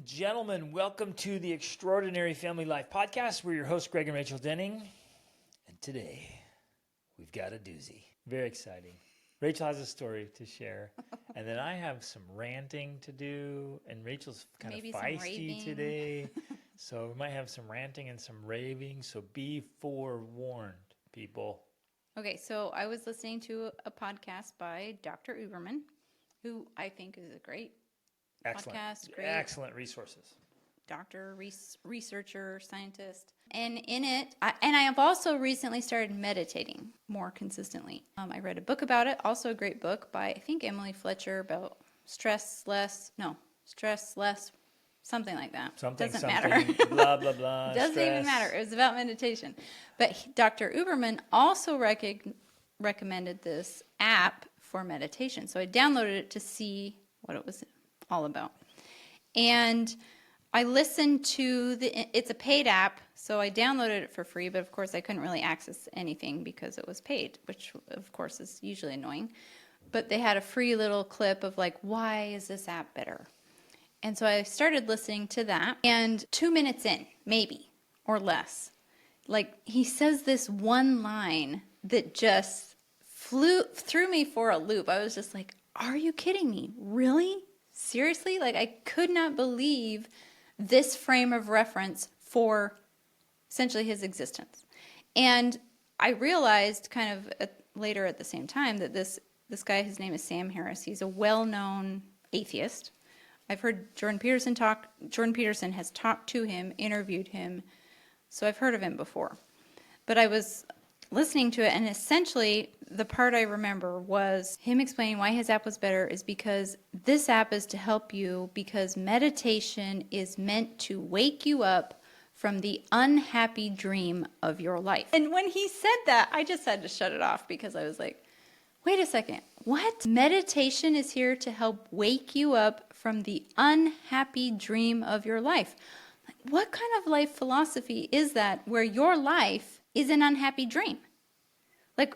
gentlemen, welcome to the Extraordinary Family Life Podcast. We're your hosts, Greg and Rachel Denning. And today, we've got a doozy. Very exciting. Rachel has a story to share. And then I have some ranting to do. And Rachel's kind of feisty today. So we might have some ranting and some raving. So be forewarned, people. Okay, so I was listening to a podcast by Dr. Uberman, who I think is a great podcast. Great Excellent resources. Doctor, researcher, scientist. And in it, I have also recently started meditating more consistently. I read a book about it, also a great book by, I think, Emily Fletcher about stress less, something like that. Doesn't matter. Blah, blah, blah. Doesn't even matter. It was about meditation. But Dr. Uberman also recommended this app for meditation. So I downloaded it to see what it was all about. And I listened to it's a paid app, so I downloaded it for free, but of course I couldn't really access anything because it was paid, which of course is usually annoying. But they had a free little clip of like, why is this app better? And so I started listening to that, and 2 minutes in, maybe, or less, like he says this one line that just threw me for a loop. I was just like, are you kidding me? Really? Seriously? Like, I could not believe this frame of reference for essentially his existence. And I realized kind of later at the same time that this guy, his name is Sam Harris. He's a well-known atheist. I've heard Jordan Peterson talk. Jordan Peterson has talked to him, interviewed him. So I've heard of him before. But I was listening to it, and essentially the part I remember was him explaining why his app was better is because this app is to help you because meditation is meant to wake you up from the unhappy dream of your life. And when he said that, I just had to shut it off because I was like, wait a second, what? Meditation is here to help wake you up from the unhappy dream of your life. What kind of life philosophy is that where your life is an unhappy dream? Like,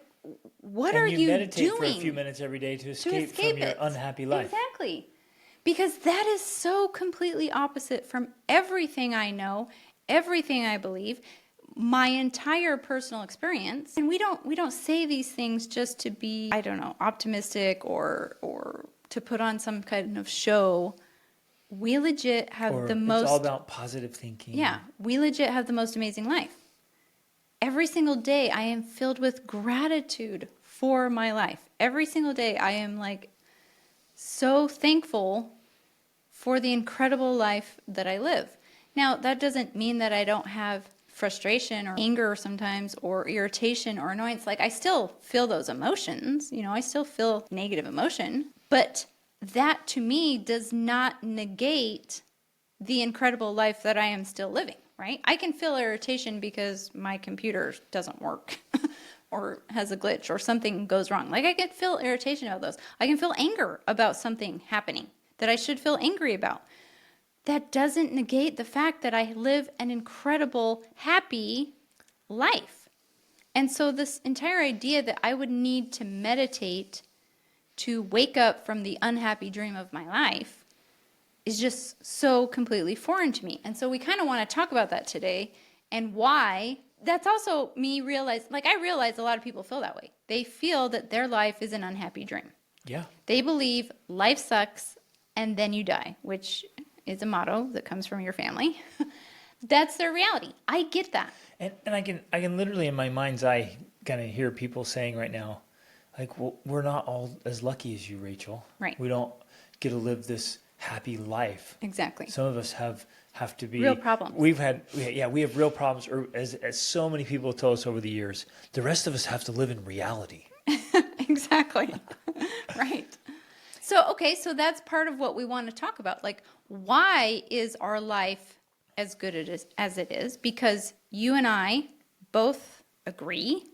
what are you doing? And you meditate for a few minutes every day to escape from your unhappy life. Exactly. Because that is so completely opposite from everything I know, everything I believe, my entire personal experience. And we don't say these things just to be, I don't know, optimistic or to put on some kind of show. We legit have the most... It's all about positive thinking. Yeah. We legit have the most amazing life. Every single day I am filled with gratitude for my life. Every single day I am like so thankful for the incredible life that I live. Now, that doesn't mean that I don't have frustration or anger sometimes or irritation or annoyance. Like, I still feel those emotions. You know, I still feel negative emotion. But that to me does not negate the incredible life that I am still living, right? I can feel irritation because my computer doesn't work or has a glitch or something goes wrong. Like, I can feel irritation about those. I can feel anger about something happening that I should feel angry about. That doesn't negate the fact that I live an incredible, happy life. And so this entire idea that I would need to meditate to wake up from the unhappy dream of my life is just so completely foreign to me. And so we kind of want to talk about that today and why. That's also me realize a lot of people feel that way. They feel that their life is an unhappy dream. Yeah. They believe life sucks and then you die, which is a motto that comes from your family. That's their reality. I get that. And I can literally in my mind's eye kind of hear people saying right now, like, well, we're not all as lucky as you, Rachel. Right. We don't get to live this happy life. Exactly. Some of us have to be real problems. We have real problems, or as so many people told us over the years, the rest of us have to live in reality. Exactly. Right. So that's part of what we want to talk about. Like, why is our life as good as it is? Because you and I both agree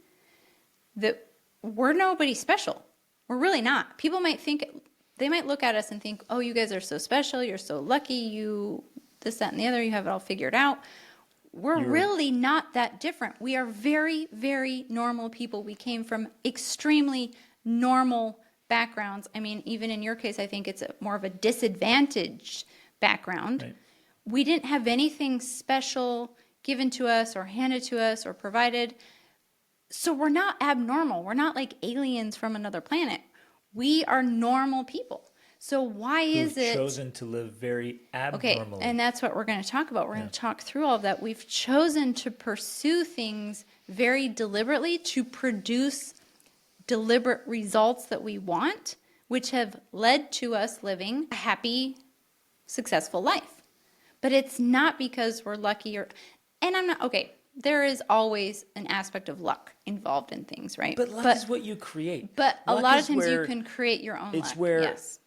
that we're nobody special. We're really not. People might look at us and think, oh, you guys are so special. You're so lucky. You this, that, and the other. You have it all figured out. We're really not that different. We are very, very normal people. We came from extremely normal backgrounds. I mean, even in your case, I think it's more of a disadvantaged background. Right. we didn't have anything special given to us or handed to us or provided. So we're not abnormal. We're not like aliens from another planet. We are normal people. So why is it chosen to live very okay? abnormally? And that's what we're going to talk about. We're going to talk through all of that. We've chosen to pursue things very deliberately to produce deliberate results that we want, which have led to us living a happy, successful life. But it's not because we're lucky and I'm not, okay, there is always an aspect of luck involved in things, right? But luck is what you create. But luck a lot of is times you where can create your own luck. It's where yes.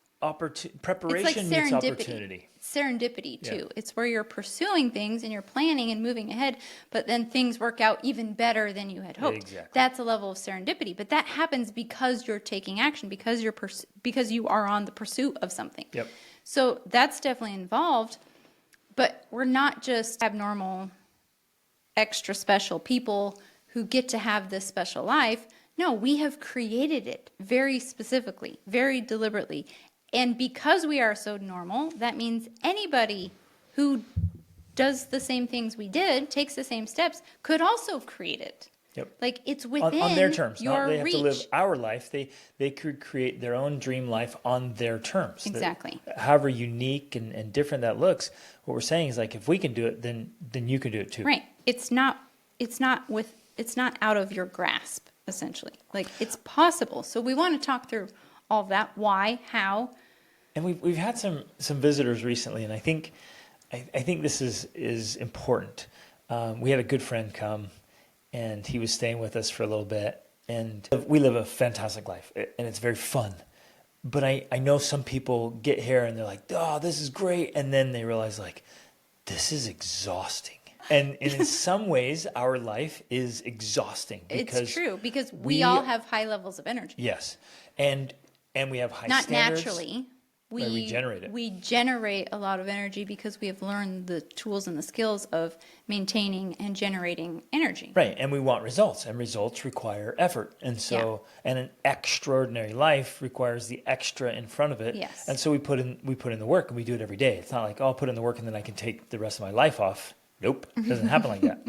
preparation It's like meets serendipity. opportunity. Serendipity too. Yeah. It's where you're pursuing things and you're planning and moving ahead, but then things work out even better than you had hoped. Exactly. That's a level of serendipity, but that happens because you're taking action, because you are on the pursuit of something. Yep. So that's definitely involved, but we're not just abnormal, extra special people who get to have this special life. No, we have created it very specifically, very deliberately. And because we are so normal, that means anybody who does the same things we did, takes the same steps, could also create it. Yep. Like it's within on their terms. your Not they have reach. to live our life. They could create their own dream life on their terms. Exactly. However unique and different that looks, what we're saying is like if we can do it, then you can do it too. Right. It's not out of your grasp, essentially. Like it's possible. So we want to talk through all of that. Why, how. And we've had some visitors recently, and I think this is important. We had a good friend come, and he was staying with us for a little bit, and we live a fantastic life, and it's very fun. But I know some people get here and they're like, oh, this is great, and then they realize like, this is exhausting. And in some ways, our life is exhausting. Because it's true, because we all have high levels of energy. Yes, and we have high Not standards. Naturally. We generate it. We generate a lot of energy because we have learned the tools and the skills of maintaining and generating energy. Right, and we want results, and results require effort. And so, and an extraordinary life requires the extra in front of it. Yes. And so we put in the work, and we do it every day. It's not like, oh, I'll put in the work and then I can take the rest of my life off. Nope, it doesn't happen like that.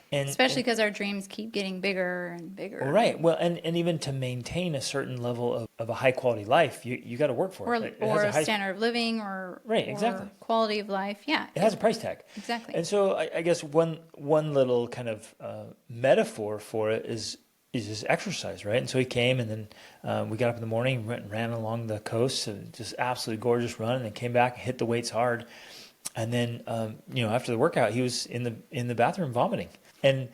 And especially because our dreams keep getting bigger and bigger. Right. Well, and even to maintain a certain level of a high quality life, you got to work for it. Or a standard of living or, right, exactly. Or quality of life. Yeah. It has a price tag. Exactly. And so I guess one little kind of metaphor for it is this exercise, right? And so he came, and then we got up in the morning, went and ran along the coast, and just absolutely gorgeous run, and then came back and hit the weights hard. And then, after the workout, he was in the bathroom vomiting. And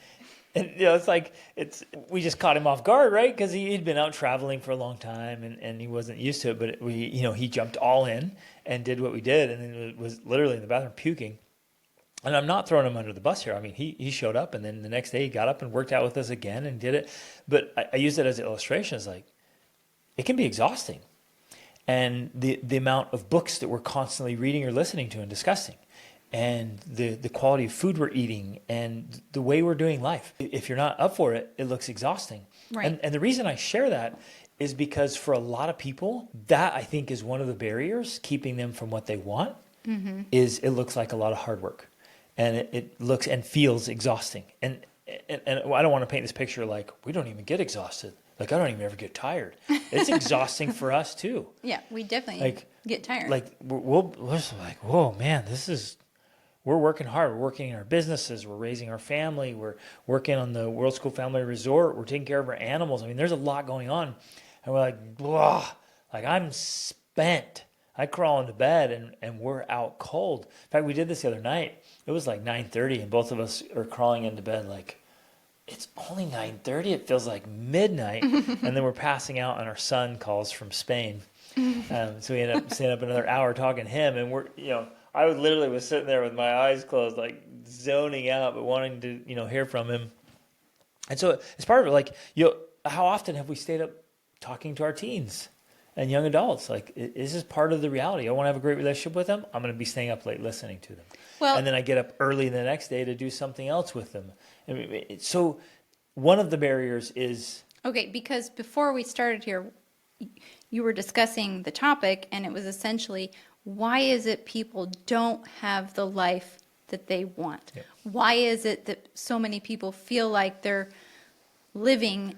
it's like we just caught him off guard, right? Because he'd been out traveling for a long time and he wasn't used to it. But he jumped all in and did what we did, and then was literally in the bathroom puking. And I'm not throwing him under the bus here. I mean, he showed up, and then the next day he got up and worked out with us again and did it. But I use it as an illustration. It's like it can be exhausting, and the amount of books that we're constantly reading or listening to and discussing. And the quality of food we're eating and the way we're doing life. If you're not up for it, it looks exhausting. Right. And the reason I share that is because for a lot of people, that I think is one of the barriers keeping them from what they want. Mm-hmm. Is it looks like a lot of hard work. And it looks and feels exhausting. And I don't want to paint this picture like we don't even get exhausted. Like I don't even ever get tired. It's exhausting for us too. Yeah, we definitely get tired. Like we're just like, whoa, man, we're working hard. We're working in our businesses. We're raising our family. We're working on the World School Family Resort. We're taking care of our animals. I mean, there's a lot going on. And we're like, whoa, like I'm spent. I crawl into bed and we're out cold. In fact, we did this the other night. It was like 9:30 and both of us are crawling into bed like, it's only 9:30. It feels like midnight. And then we're passing out and our son calls from Spain. So we ended up staying up another hour talking to him. And I was sitting there with my eyes closed, like zoning out, but wanting to, hear from him. And so it's part of it. Like, how often have we stayed up talking to our teens and young adults? Like, this is part of the reality. I want to have a great relationship with them. I'm going to be staying up late listening to them. Well, and then I get up early the next day to do something else with them. So one of the barriers is... Okay, because before we started here, you were discussing the topic, and it was essentially, why is it people don't have the life that they want? Yep. Why is it that so many people feel like they're living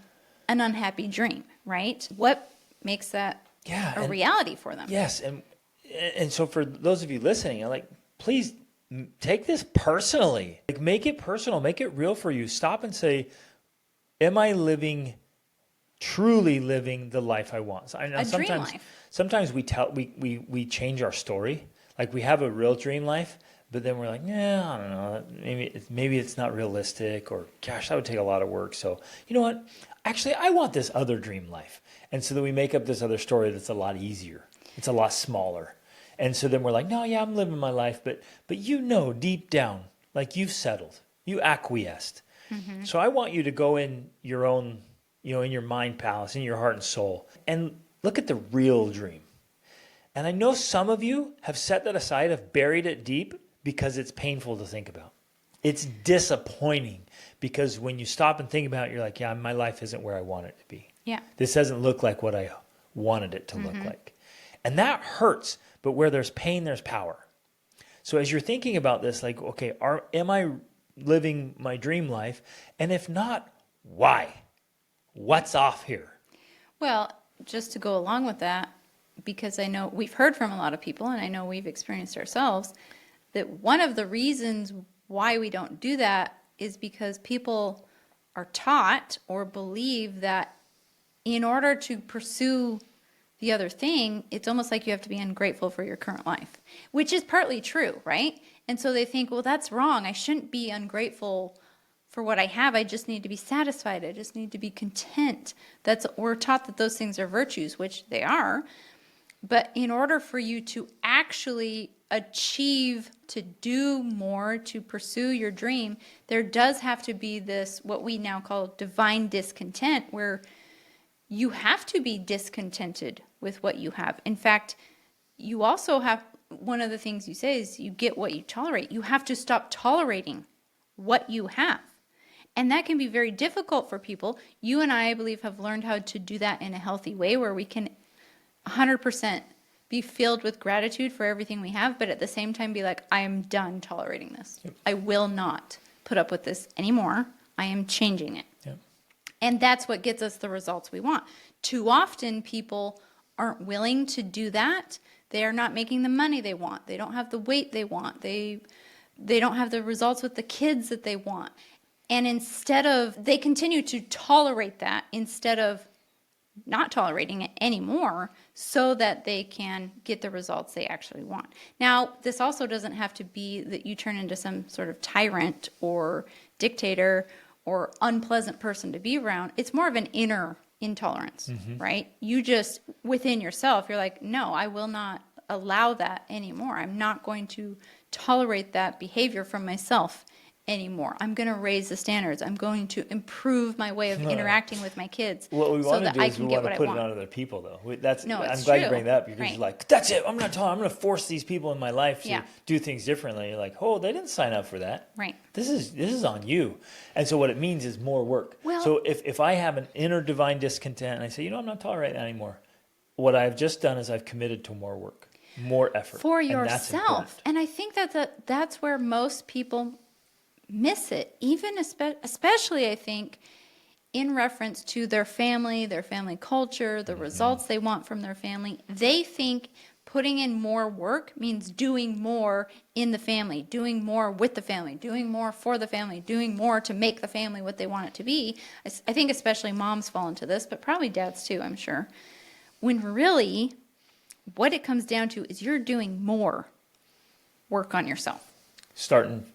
an unhappy dream, right? What makes that a reality for them? Yes, and so for those of you listening, I'm like, please take this personally. Like, make it personal, make it real for you. Stop and say, am I truly living the life I want? So I know sometimes we change our story. Like, we have a real dream life, but then we're like, yeah, I don't know, maybe it's not realistic, or gosh, that would take a lot of work. So you know what? Actually, I want this other dream life. And so then we make up this other story that's a lot easier. It's a lot smaller. And so then we're like, no, yeah, I'm living my life, but deep down, like, you've settled, you acquiesced. Mm-hmm. So I want you to go in your own, in your mind palace, in your heart and soul, and look at the real dream. And I know some of you have set that aside, have buried it deep, because it's painful to think about. It's disappointing, because when you stop and think about it, you're like, yeah, my life isn't where I want it to be. Yeah. This doesn't look like what I wanted it to look like. And that hurts, but where there's pain, there's power. So as you're thinking about this, like, okay, am I living my dream life? And if not, why? What's off here? Well, just to go along with that, because I know we've heard from a lot of people, and I know we've experienced ourselves, that one of the reasons why we don't do that is because people are taught or believe that in order to pursue the other thing, it's almost like you have to be ungrateful for your current life, which is partly true, right? And so they think, well, that's wrong. I shouldn't be ungrateful for what I have. I just need to be satisfied. I just need to be content. We're taught that those things are virtues, which they are. But in order for you to actually achieve, to do more, to pursue your dream, there does have to be this, what we now call divine discontent, where you have to be discontented with what you have. In fact, you also have, one of the things you say is you get what you tolerate. You have to stop tolerating what you have. And that can be very difficult for people. You and I believe, have learned how to do that in a healthy way, where we can 100% be filled with gratitude for everything we have, but at the same time be like, I am done tolerating this. Yep. I will not put up with this anymore. I am changing it. Yep. And that's what gets us the results we want. Too often people aren't willing to do that. They are not making the money they want. They don't have the weight they want. They don't have the results with the kids that they want. And they continue to tolerate that instead of not tolerating it anymore, so that they can get the results they actually want. Now, this also doesn't have to be that you turn into some sort of tyrant or dictator or unpleasant person to be around. It's more of an inner intolerance, right? You just, within yourself, you're like, no, I will not allow that anymore. I'm not going to tolerate that behavior from myself anymore. I'm going to raise the standards. I'm going to improve my way of interacting with my kids. What we want to do is we want to put it on other people, though. I'm glad you bring that up, because you're like, that's it. I'm going to force these people in my life to do things differently. You're like, oh, they didn't sign up for that. Right. This is on you. And so what it means is more work. Well, so if I have an inner divine discontent and I say, I'm not tolerating that anymore, what I've just done is I've committed to more work, more effort for yourself. And I think that's where most people miss it, even especially, I think, in reference to their family culture, the results they want from their family. They think putting in more work means doing more in the family, doing more with the family, doing more for the family, doing more to make the family what they want it to be. I think especially moms fall into this, but probably dads too, I'm sure. When really, what it comes down to is you're doing more work on yourself. Starting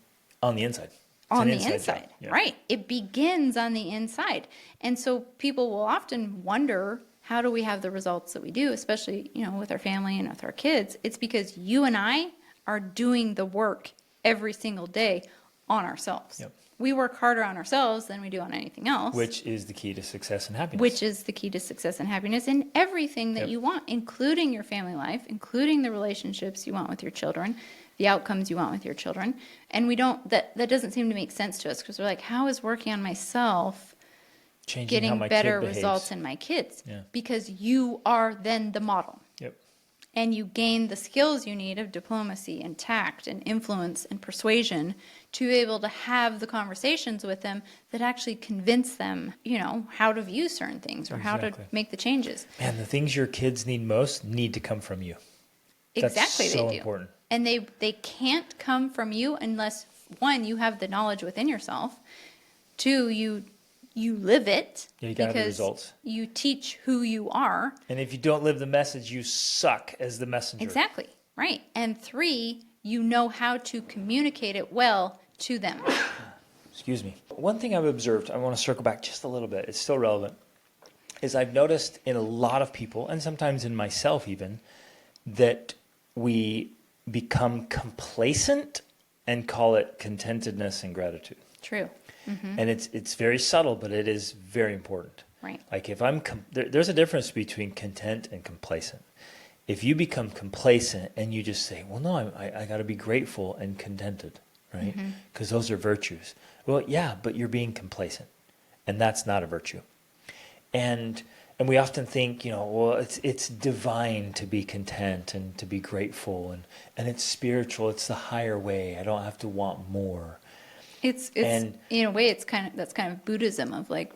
on the inside. On the inside, right. It begins on the inside. And so people will often wonder, how do we have the results that we do, especially, with our family and with our kids? It's because you and I are doing the work every single day on ourselves. Yep. We work harder on ourselves than we do on anything else. Which is the key to success and happiness. Which is the key to success and happiness in everything that you want, including your family life, including the relationships you want with your children, the outcomes you want with your children. And that doesn't seem to make sense to us, because we're like, how is working on myself getting better results in my kids? Yeah. Because you are then the model. Yep. and you gain the skills you need of diplomacy and tact and influence and persuasion to be able to have the conversations with them that actually convince them, how to view certain things or how to make the changes. And the things your kids need most need to come from you. Exactly, That's so they do. important. And they can't come from you unless, one, you have the knowledge within yourself. Two, you live it. Yeah, you gotta have the results. You teach who you are. And if you don't live the message, you suck as the messenger. Exactly, right. And three, you know how to communicate it well to them. Excuse me. One thing I've observed, I want to circle back just a little bit, it's still relevant, is I've noticed in a lot of people, and sometimes in myself even, that we become complacent and call it contentedness and gratitude. True. Mm-hmm. And it's very subtle, but it is very important. Right. Like if there's a difference between content and complacent. If you become complacent and you just say, well, no, I got to be grateful and contented, right? Because those are virtues. Well, yeah, but you're being complacent, and that's not a virtue. And we often think, well, it's divine to be content and to be grateful, and it's spiritual. It's the higher way. I don't have to want more. It's in a way, that's kind of Buddhism of like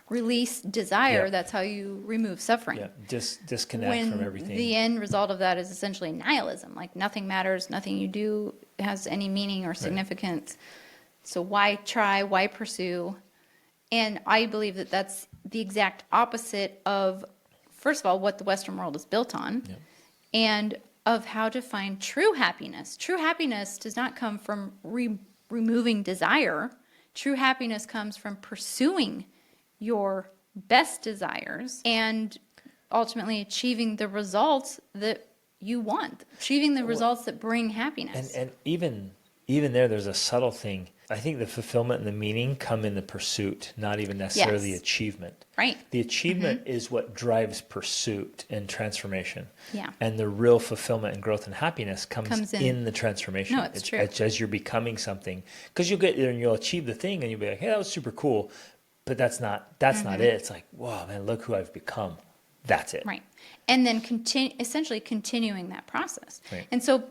release desire. Yeah. That's how you remove suffering. Yeah, disconnect from everything. The end result of that is essentially nihilism. Like nothing matters, nothing you do has any meaning or significance. Right. So why try? Why pursue? And I believe that that's the exact opposite of, first of all, what the Western world is built on, and of how to find true happiness. True happiness does not come from removing desire. True happiness comes from pursuing your best desires and ultimately achieving the results that you want, achieving the results that bring happiness. And even there's a subtle thing. I think the fulfillment and the meaning come in the pursuit, not even necessarily the achievement. Right. The achievement is what drives pursuit and transformation. Yeah. And the real fulfillment and growth and happiness comes in the transformation. No, it's true. It's as you're becoming something. Because you'll get there and you'll achieve the thing and you'll be like, hey, that was super cool. But that's not it. It's like, wow, man, look who I've become. That's it. Right. And then essentially continuing that process. Right. And so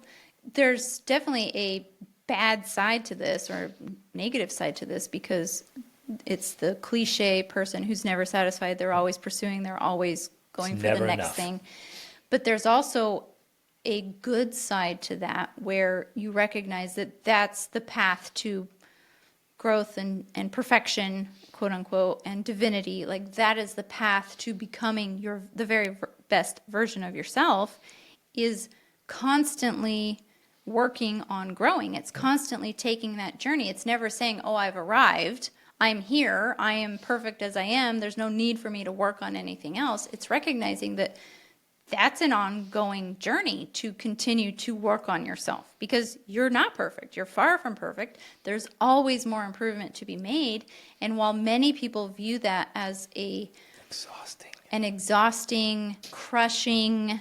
there's definitely a bad side to this or negative side to this because it's the cliche person who's never satisfied. They're always pursuing. They're always going for the next thing. But there's also a good side to that where you recognize that that's the path to growth and perfection, quote unquote, and divinity. Like that is the path to becoming the very best version of yourself, is constantly working on growing. It's constantly taking that journey. It's never saying, oh, I've arrived. I'm here. I am perfect as I am. There's no need for me to work on anything else. It's recognizing that that's an ongoing journey to continue to work on yourself because you're not perfect. You're far from perfect. There's always more improvement to be made. And while many people view that as an exhausting, crushing,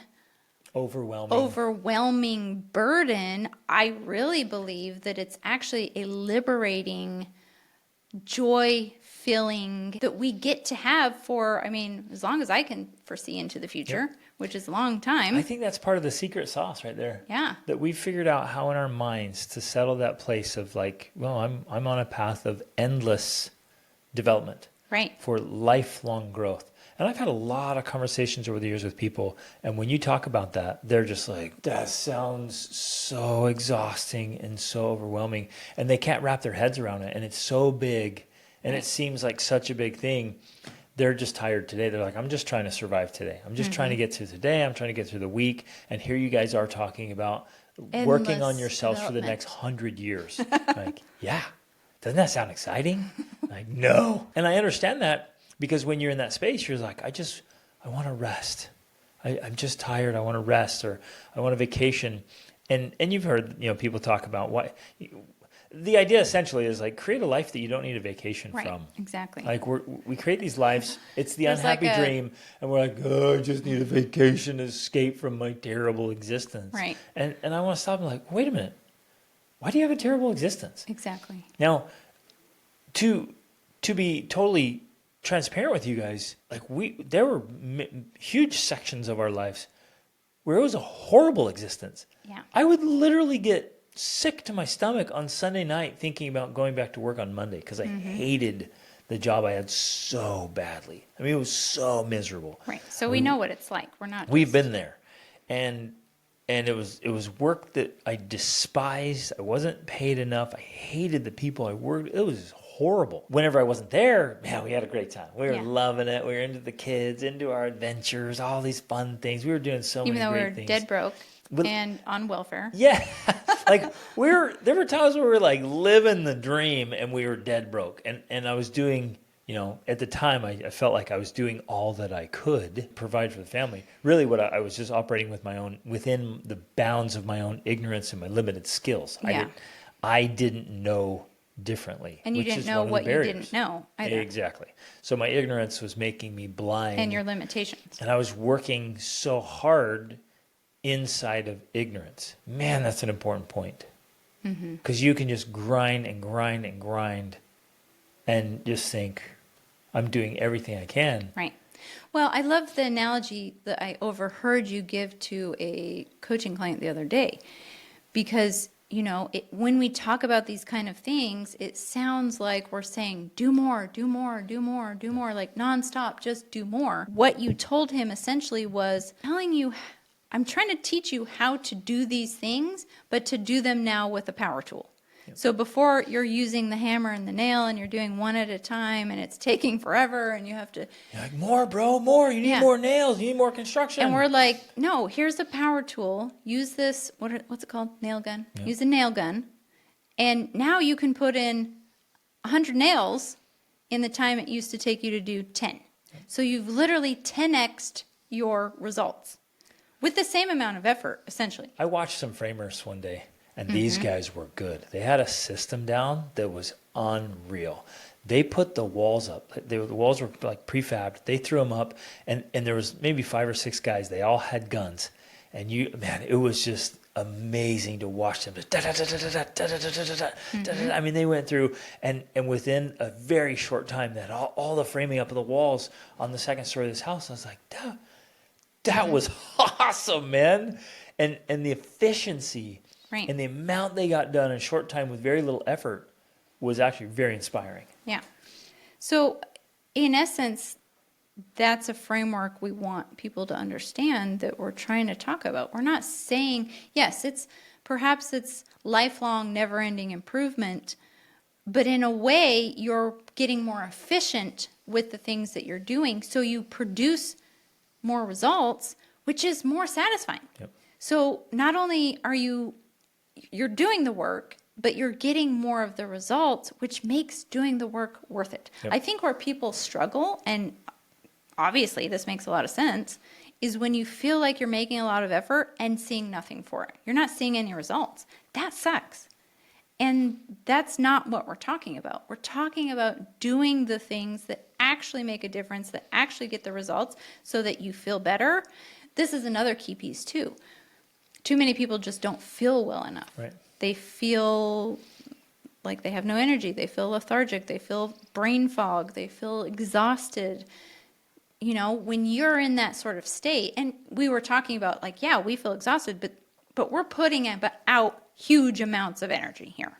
overwhelming burden, I really believe that it's actually a liberating, joy-filling that we get to have for, as long as I can foresee into the future, which is a long time. I think that's part of the secret sauce right there. Yeah. That we've figured out how in our minds to settle that place of like, well, I'm on a path of endless development. Right. For lifelong growth. And I've had a lot of conversations over the years with people, and when you talk about that, they're just like, that sounds so exhausting and so overwhelming, and they can't wrap their heads around it, and it's so big, and it seems like such a big thing. They're just tired today. They're like, I'm just trying to survive today. I'm just trying to get through today. I'm trying to get through the week, and here you guys are talking about working on yourselves for the next 100 years. Like, yeah, doesn't that sound exciting? Like, no. And I understand that. Because when you're in that space, you're like, I want to rest. I'm just tired. I want to rest, or I want a vacation. And you've heard, people talk about what the idea essentially is like create a life that you don't need a vacation from. Exactly. Like we create these lives. It's the unhappy dream, and we're like, oh, I just need a vacation to escape from my terrible existence. Right. And I want to stop and like, wait a minute. Why do you have a terrible existence? Exactly. Now, to be totally transparent with you guys, like there were huge sections of our lives where it was a horrible existence. Yeah. I would literally get sick to my stomach on Sunday night thinking about going back to work on Monday because I hated the job I had so badly. I mean, it was so miserable. Right. So we know what it's like. We're not. We've been there, and it was work that I despised. I wasn't paid enough. I hated the people I worked. It was horrible. Whenever I wasn't there, man, we had a great time. We were loving it. We were into the kids, into our adventures, all these fun things. We were doing so Even many though we great were things. dead broke and on welfare. Yeah, like there were times where we were like living the dream and we were dead broke. And I was doing, at the time I felt like I was doing all that I could provide for the family. Really what I was just operating within the bounds of my own ignorance and my limited skills. Yeah. I didn't know differently. And you which didn't is know one of the what you barriers. didn't know either. Exactly. So my ignorance was making me blind. And your limitations. And I was working so hard inside of ignorance. Man, that's an important point. Because you can just grind and grind and grind and just think, I'm doing everything I can. Right. Well, I love the analogy that I overheard you give to a coaching client the other day. Because, when we talk about these kind of things, it sounds like we're saying, do more, do more, do more, do more, like nonstop, just do more. What you told him essentially was telling you, I'm trying to teach you how to do these things, but to do them now with a power tool. So before you're using the hammer and the nail and you're doing one at a time and it's taking forever and you have to... You're like, more, bro, more. You need more nails. You need more construction. And we're like, no, here's a power tool. Use this, what's it called? Nail gun. Yeah. Use a nail gun. And now you can put in 100 nails in the time it used to take you to do 10. So you've literally 10x'd your results with the same amount of effort, essentially. I watched some framers one day. And these guys were good. They had a system down that was unreal. They put the walls up. The walls were like prefabbed. They threw them up, and there was maybe 5 or 6 guys. They all had guns. And it was just amazing to watch them. I mean, they went through, and within a very short time, that all the framing up of the walls on the second story of this house, I was like, that was awesome, man. And the efficiency... Right. And the amount they got done in a short time with very little effort was actually very inspiring. Yeah. So, in essence, that's a framework we want people to understand that we're trying to talk about. We're not saying, yes, perhaps it's lifelong, never-ending improvement, but in a way, you're getting more efficient with the things that you're doing, so you produce more results, which is more satisfying. Yep. So, not only are you're doing the work, but you're getting more of the results, which makes doing the work worth it. Yep. I think where people struggle, and obviously this makes a lot of sense, is when you feel like you're making a lot of effort and seeing nothing for it. You're not seeing any results. That sucks. And that's not what we're talking about. We're talking about doing the things that actually make a difference, that actually get the results so that you feel better. This is another key piece too. Too many people just don't feel well enough. Right. They feel like they have no energy. They feel lethargic. They feel brain fog. They feel exhausted. When you're in that sort of state, and we were talking about like, yeah, we feel exhausted, but we're putting out huge amounts of energy here.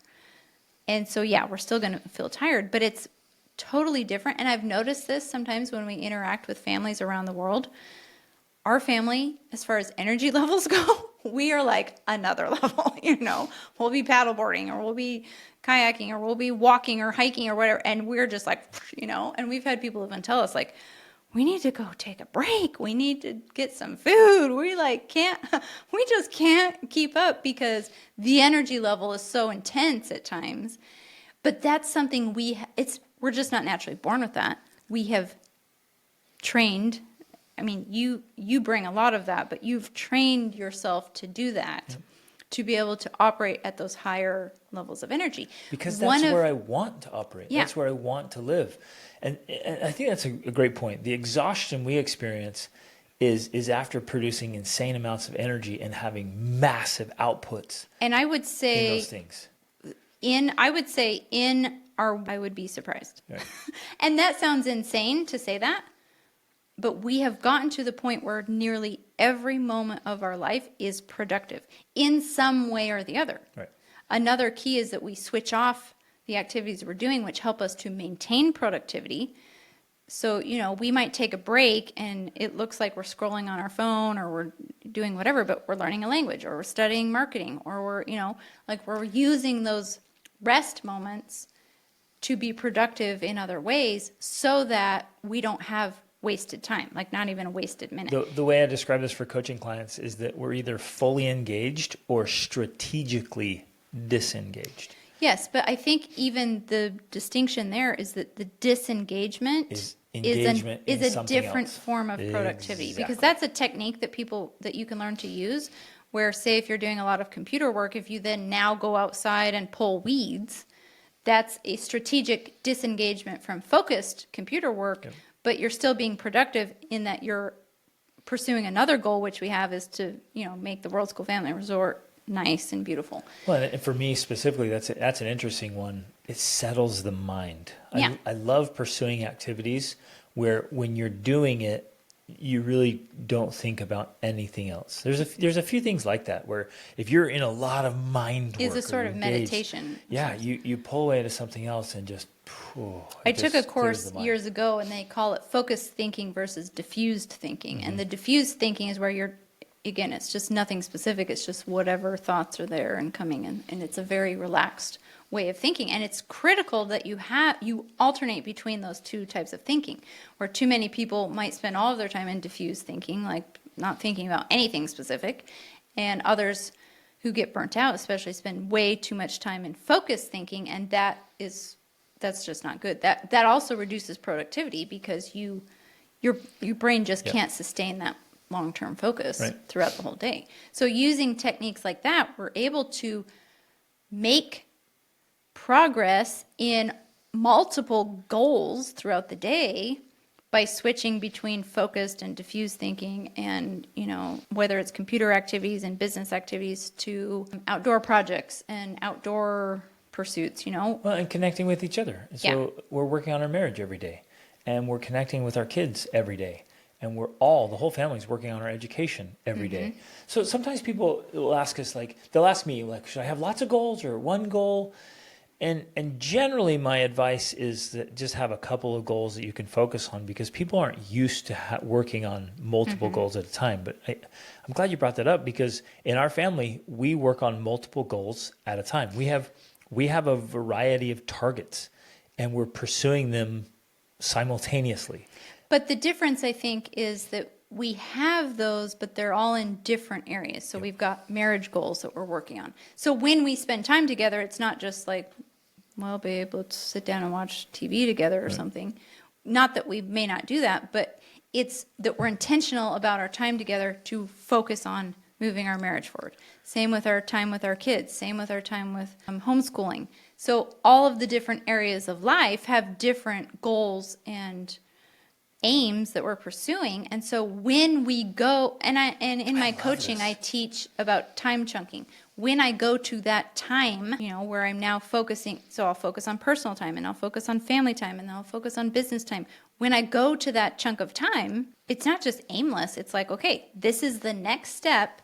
And so, yeah, we're still going to feel tired, but it's totally different. And I've noticed this sometimes when we interact with families around the world. Our family, as far as energy levels go, we are like another level, We'll be paddleboarding or we'll be kayaking or we'll be walking or hiking or whatever. And we're just like, and we've had people even tell us like, we need to go take a break. We need to get some food. We just can't keep up because the energy level is so intense at times. But that's something we're just not naturally born with that. We have trained. I mean, you bring a lot of that, but you've trained yourself to do that, to be able to operate at those higher levels of energy. Because that's where I want to operate. Yeah. That's where I want to live. And I think that's a great point. The exhaustion we experience is after producing insane amounts of energy and having massive outputs. And I would say in those things. I would be surprised. Right. And that sounds insane to say that. But we have gotten to the point where nearly every moment of our life is productive in some way or the other. Right. Another key is that we switch off the activities we're doing, which help us to maintain productivity. So, we might take a break and it looks like we're scrolling on our phone or we're doing whatever, but we're learning a language or we're studying marketing or we're using those rest moments to be productive in other ways so that we don't have wasted time, like not even a wasted minute. The way I describe this for coaching clients is that we're either fully engaged or strategically disengaged. Yes, but I think even the distinction there is that the disengagement Is a different else. form of productivity, Exactly. because that's a technique that you can learn to use, where say if you're doing a lot of computer work, if you then now go outside and pull weeds, that's a strategic disengagement from focused computer work, but you're still being productive in that you're pursuing another goal, which we have is to, make the World School Family Resort nice and beautiful. Well, and for me specifically, that's an interesting one. It settles the mind. Yeah. I love pursuing activities where when you're doing it, you really don't think about anything else. There's a few things like that where if you're in a lot of mind work, Is a sort or of engaged, meditation. Yeah, you pull away to something else and just. I took a course years ago and they call it focused thinking versus diffused thinking. And the diffused thinking is where again, it's just nothing specific. It's just whatever thoughts are there and coming in. And it's a very relaxed way of thinking. And it's critical that you alternate between those two types of thinking, where too many people might spend all of their time in diffused thinking, like not thinking about anything specific, and others who get burnt out especially spend way too much time in focused thinking, and that's just not good. That also reduces productivity because your brain just can't sustain that long-term focus throughout the whole day. So using techniques like that, we're able to make progress in multiple goals throughout the day by switching between focused and diffused thinking, and whether it's computer activities and business activities to outdoor projects and outdoor pursuits. Well, and connecting with each other. So we're working on our marriage every day, and we're connecting with our kids every day, and the whole family's working on our education every day. So sometimes people will ask us, they'll ask me, should I have lots of goals or one goal? And generally my advice is that just have a couple of goals that you can focus on, because people aren't used to working on multiple goals at a time. But I'm glad you brought that up, because in our family, we work on multiple goals at a time. We have a variety of targets, and we're pursuing them simultaneously. But the difference, I think, is that we have those, but they're all in different areas. So we've got marriage goals that we're working on. So when we spend time together, it's not just like, well, babe, let's sit down and watch TV together or something. Not that we may not do that, but it's that we're intentional about our time together to focus on moving our marriage forward. Same with our time with our kids. Same with our time with homeschooling. So all of the different areas of life have different goals and aims that we're pursuing. And so when we go, and in my coaching, I teach about time chunking. When I go to that time, where I'm now focusing, so I'll focus on personal time, and I'll focus on family time, and then I'll focus on business time. When I go to that chunk of time, it's not just aimless. It's like, okay, this is the next step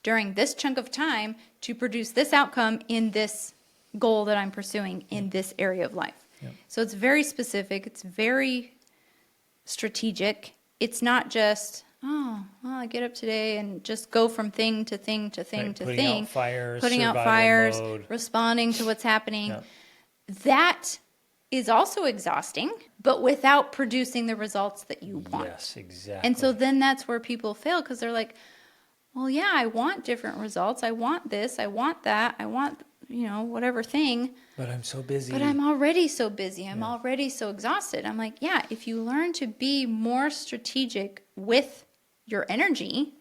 during this chunk of time to produce this outcome in this goal that I'm pursuing in this area of life. So it's very specific. It's very strategic. It's not just, I get up today and just go from thing to thing to thing to putting thing. Out fires, putting out survival fires, mode. responding to what's happening. That is also exhausting, but without producing the results that you want. Yes, exactly. And so then that's where people fail, because they're like, well, yeah, I want different results. I want this. I want that. I want, whatever thing. But I'm so busy. But I'm already so busy. I'm already so exhausted. I'm like, yeah, if you learn to be more strategic with your energy,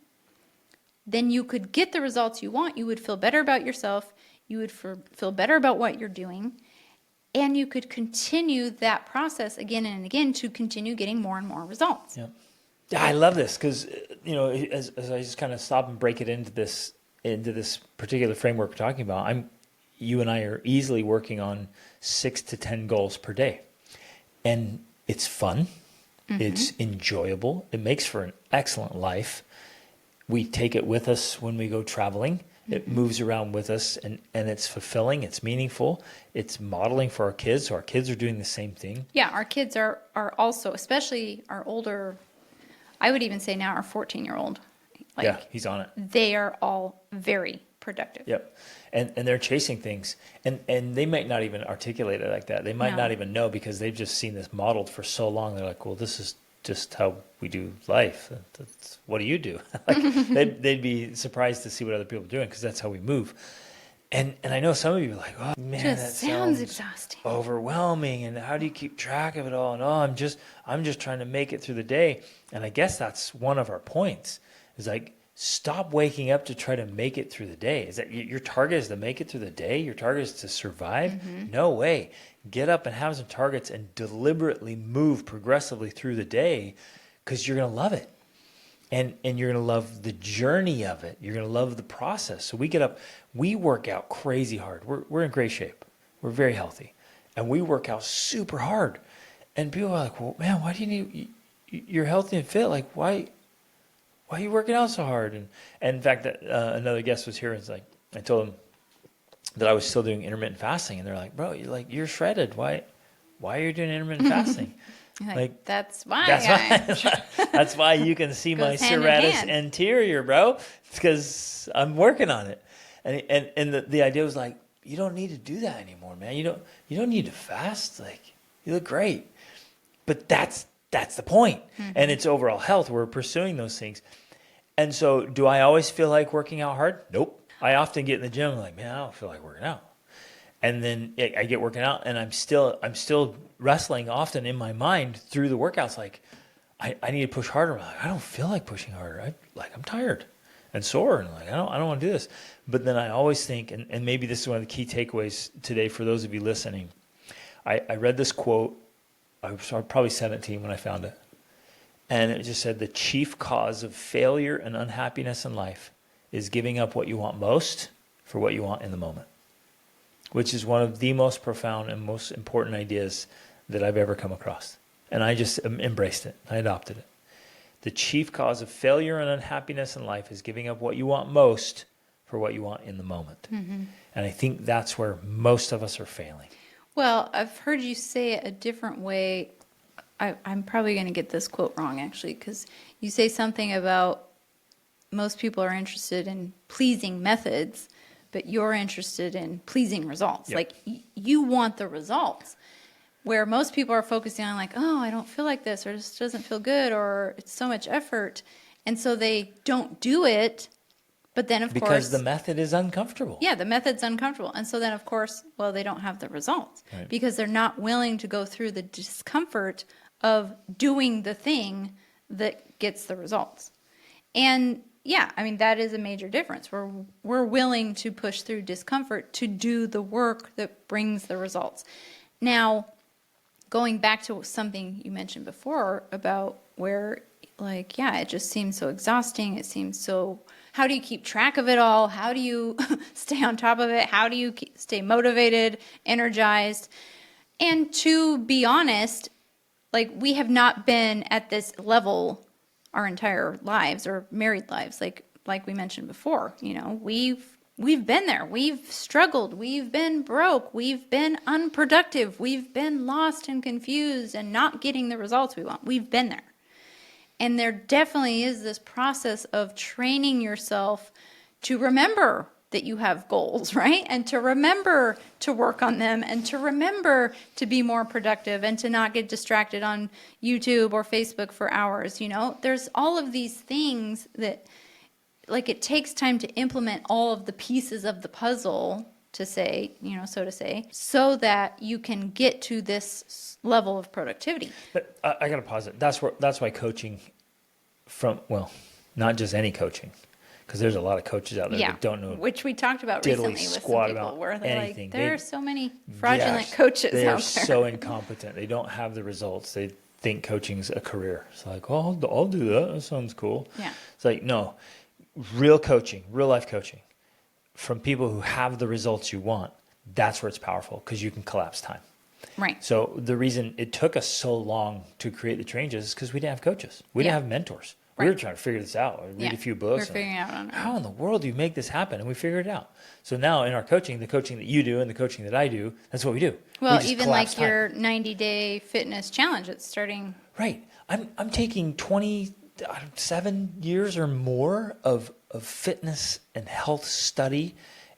then you could get the results you want. You would feel better about yourself. You would feel better about what you're doing. And you could continue that process again and again to continue getting more and more results. Yeah, I love this because, as I just kind of stop and break it into this particular framework we're talking about, you and I are easily working on 6 to 10 goals per day. And it's fun. It's enjoyable. It makes for an excellent life. We take it with us when we go traveling. It moves around with us, and it's fulfilling, it's meaningful, it's modeling for our kids. So our kids are doing the same thing. Yeah, our kids are also, especially our older, I would even say now our 14-year-old. Like, Yeah, he's on it. they are all very productive. Yep. And they're chasing things. And they might not even articulate it like that. They might No. not even know, because they've just seen this modeled for so long. They're like, well, this is just how we do life. What do you do? Like, they'd be surprised to see what other people are doing, because that's how we move. And I know some of you are like, oh man, that Just sounds sounds exhausting. overwhelming. And how do you keep track of it all? And I'm just trying to make it through the day. And I guess that's one of our points, is like, stop waking up to try to make it through the day. Is that your target is to make it through the day? Your target is to survive? No way. Get up and have some targets and deliberately move progressively through the day, because you're going to love it. And you're going to love the journey of it. You're going to love the process. So we get up, we work out crazy hard. We're in great shape. We're very healthy. And we work out super hard. And people are like, well, man, why do you need, you're healthy and fit. Like, why are you working out so hard? And in fact, that another guest was here, and it's like, I told him that I was still doing intermittent fasting, and they're like, bro, you're shredded. Why are you doing intermittent fasting? Like, that's why. That's why you can see my Goes hand in serratus hand. anterior, bro. It's because I'm working on it. And the idea was like, you don't need to do that anymore, man. You don't need to fast. Like, you look great. But that's the point. And it's overall health. We're pursuing those things. And so, do I always feel like working out hard? Nope. I often get in the gym, I'm like, man, I don't feel like working out. And then I get working out, and I'm still wrestling often in my mind through the workouts. Like, I need to push harder. I'm like, I don't feel like pushing harder. I'm tired and sore, and like, I don't want to do this. But then I always think, and maybe this is one of the key takeaways today for those of you listening. I read this quote. I was probably 17 when I found it. And it just said, the chief cause of failure and unhappiness in life is giving up what you want most for what you want in the moment, which is one of the most profound and most important ideas that I've ever come across. And I just embraced it. I adopted it. The chief cause of failure and unhappiness in life is giving up what you want most for what you want in the moment. And I think that's where most of us are failing. Well, I've heard you say it a different way. I'm probably going to get this quote wrong, actually, because you say something about most people are interested in pleasing methods, but you're interested in pleasing results. Yep. Like, you want the results, where most people are focusing on like, oh, I don't feel like this, or this doesn't feel good, or it's so much effort. And so they don't do it. But then, of course, because the method is uncomfortable. Yeah, the method's uncomfortable. And so then, of course, well, they don't have the results, Right. because they're not willing to go through the discomfort of doing the thing that gets the results. And yeah, I mean, that is a major difference. We're willing to push through discomfort to do the work that brings the results. Now, going back to something you mentioned before about where, like, yeah, it just seems so exhausting. It seems so, how do you keep track of it all? How do you stay on top of it? How do you stay motivated, energized? And to be honest, like, we have not been at this level our entire lives, or married lives, like we mentioned before. You know, we've been there. We've struggled. We've been broke. We've been unproductive. We've been lost and confused and not getting the results we want. We've been there. And there definitely is this process of training yourself to remember that you have goals, right? And to remember to work on them, and to remember to be more productive, and to not get distracted on YouTube or Facebook for hours. You know, there's all of these things that, like, it takes time to implement all of the pieces of the puzzle, to say, you know, so to say, so that you can get to this level of productivity. But I got to pause it. That's why coaching not just any coaching, because there's a lot of coaches out there that don't know. Which we talked about diddly recently with some squat people, about where they're anything. like, there are so many fraudulent coaches They out are there. so incompetent. They don't have the results. They think coaching's a career. It's like, oh, I'll do that. That sounds cool. Yeah. It's like, no, real coaching, real life coaching, from people who have the results you want, that's where it's powerful, because you can collapse time. Right. So the reason it took us so long to create the changes is because we didn't have coaches. We didn't have mentors. We were Right. trying to figure this out. Read a few We're books. figuring it out on our How own. in the world do you make this happen? And we figured it out. So now in our coaching, the coaching that you do and the coaching that I do, that's what we do. We Well, just even collapse like your 90-day fitness challenge, it's starting. Right. I'm taking 27 years or more of fitness and health study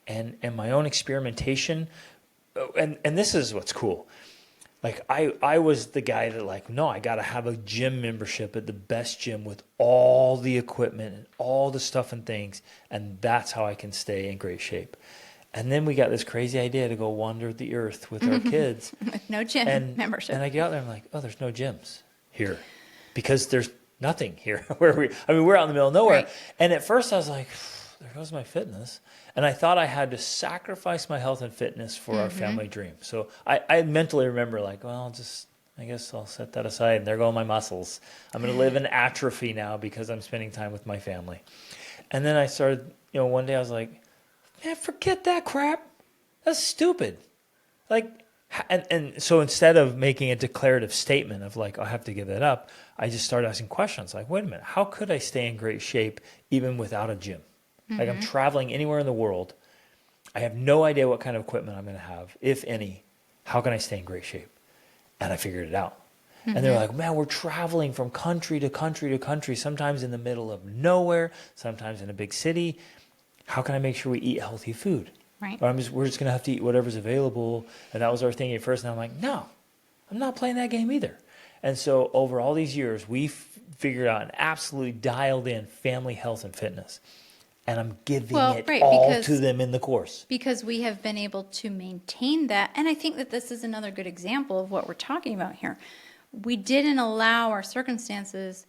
and my own experimentation. And this is what's cool. Like I was the guy that like, no, I got to have a gym membership at the best gym with all the equipment and all the stuff and things. And that's how I can stay in great shape. And then we got this crazy idea to go wander the earth with our kids. With no gym membership. And I get out there and I'm like, oh, there's no gyms here because there's nothing here where we're out in the middle of nowhere. Right. And at first I was like, there goes my fitness. And I thought I had to sacrifice my health and fitness for our family dream. So I mentally remember like, well, I guess I'll set that aside. And there go my muscles. I'm going to live in atrophy now because I'm spending time with my family. And then I started, one day I was like, man, forget that crap. That's stupid. Like, and so instead of making a declarative statement of like, I have to give that up, I just started asking questions like, wait a minute, how could I stay in great shape even without a gym? Like I'm traveling anywhere in the world. I have no idea what kind of equipment I'm going to have, if any. How can I stay in great shape? And I figured it out. And they're like, man, we're traveling from country to country to country, sometimes in the middle of nowhere, sometimes in a big city. How can I make sure we eat healthy food? Right. Or we're just going to have to eat whatever's available. And that was our thing at first. And I'm like, no, I'm not playing that game either. And so over all these years, we figured out and absolutely dialed in family health and fitness. And I'm giving it all to them in the course. Because we have been able to maintain that. And I think that this is another good example of what we're talking about here. We didn't allow our circumstances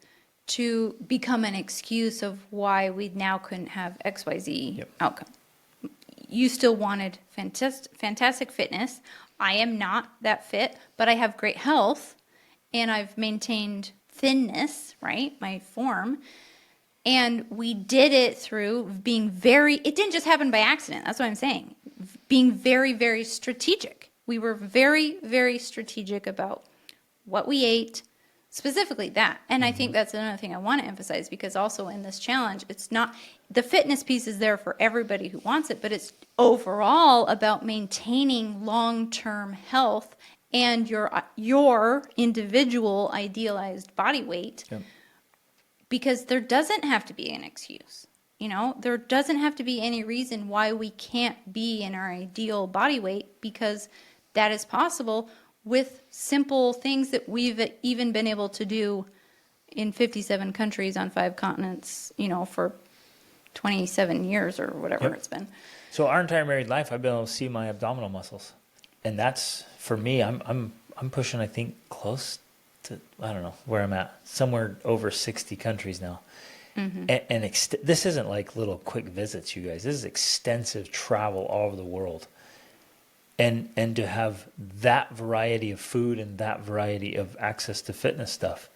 to become an excuse of why we now couldn't have XYZ outcome. You still wanted fantastic fitness. I am not that fit, but I have great health and I've maintained thinness, right? My form. And we did it through being it didn't just happen by accident. That's what I'm saying. Being very, very strategic. We were very, very strategic about what we ate, specifically that. And I think that's another thing I want to emphasize because also in this challenge, it's not, the fitness piece is there for everybody who wants it, but it's overall about maintaining long-term health and your individual idealized body weight. Yep. Because there doesn't have to be an excuse. There doesn't have to be any reason why we can't be in our ideal body weight because that is possible with simple things that we've even been able to do in 57 countries on 5 continents, for 27 years or whatever it's been. So our entire married life, I've been able to see my abdominal muscles. And that's, for me, I'm pushing, I think, close to, I don't know where I'm at, somewhere over 60 countries now. And this isn't like little quick visits, you guys. This is extensive travel all over the world. And to have that variety of food and that variety of access to fitness stuff,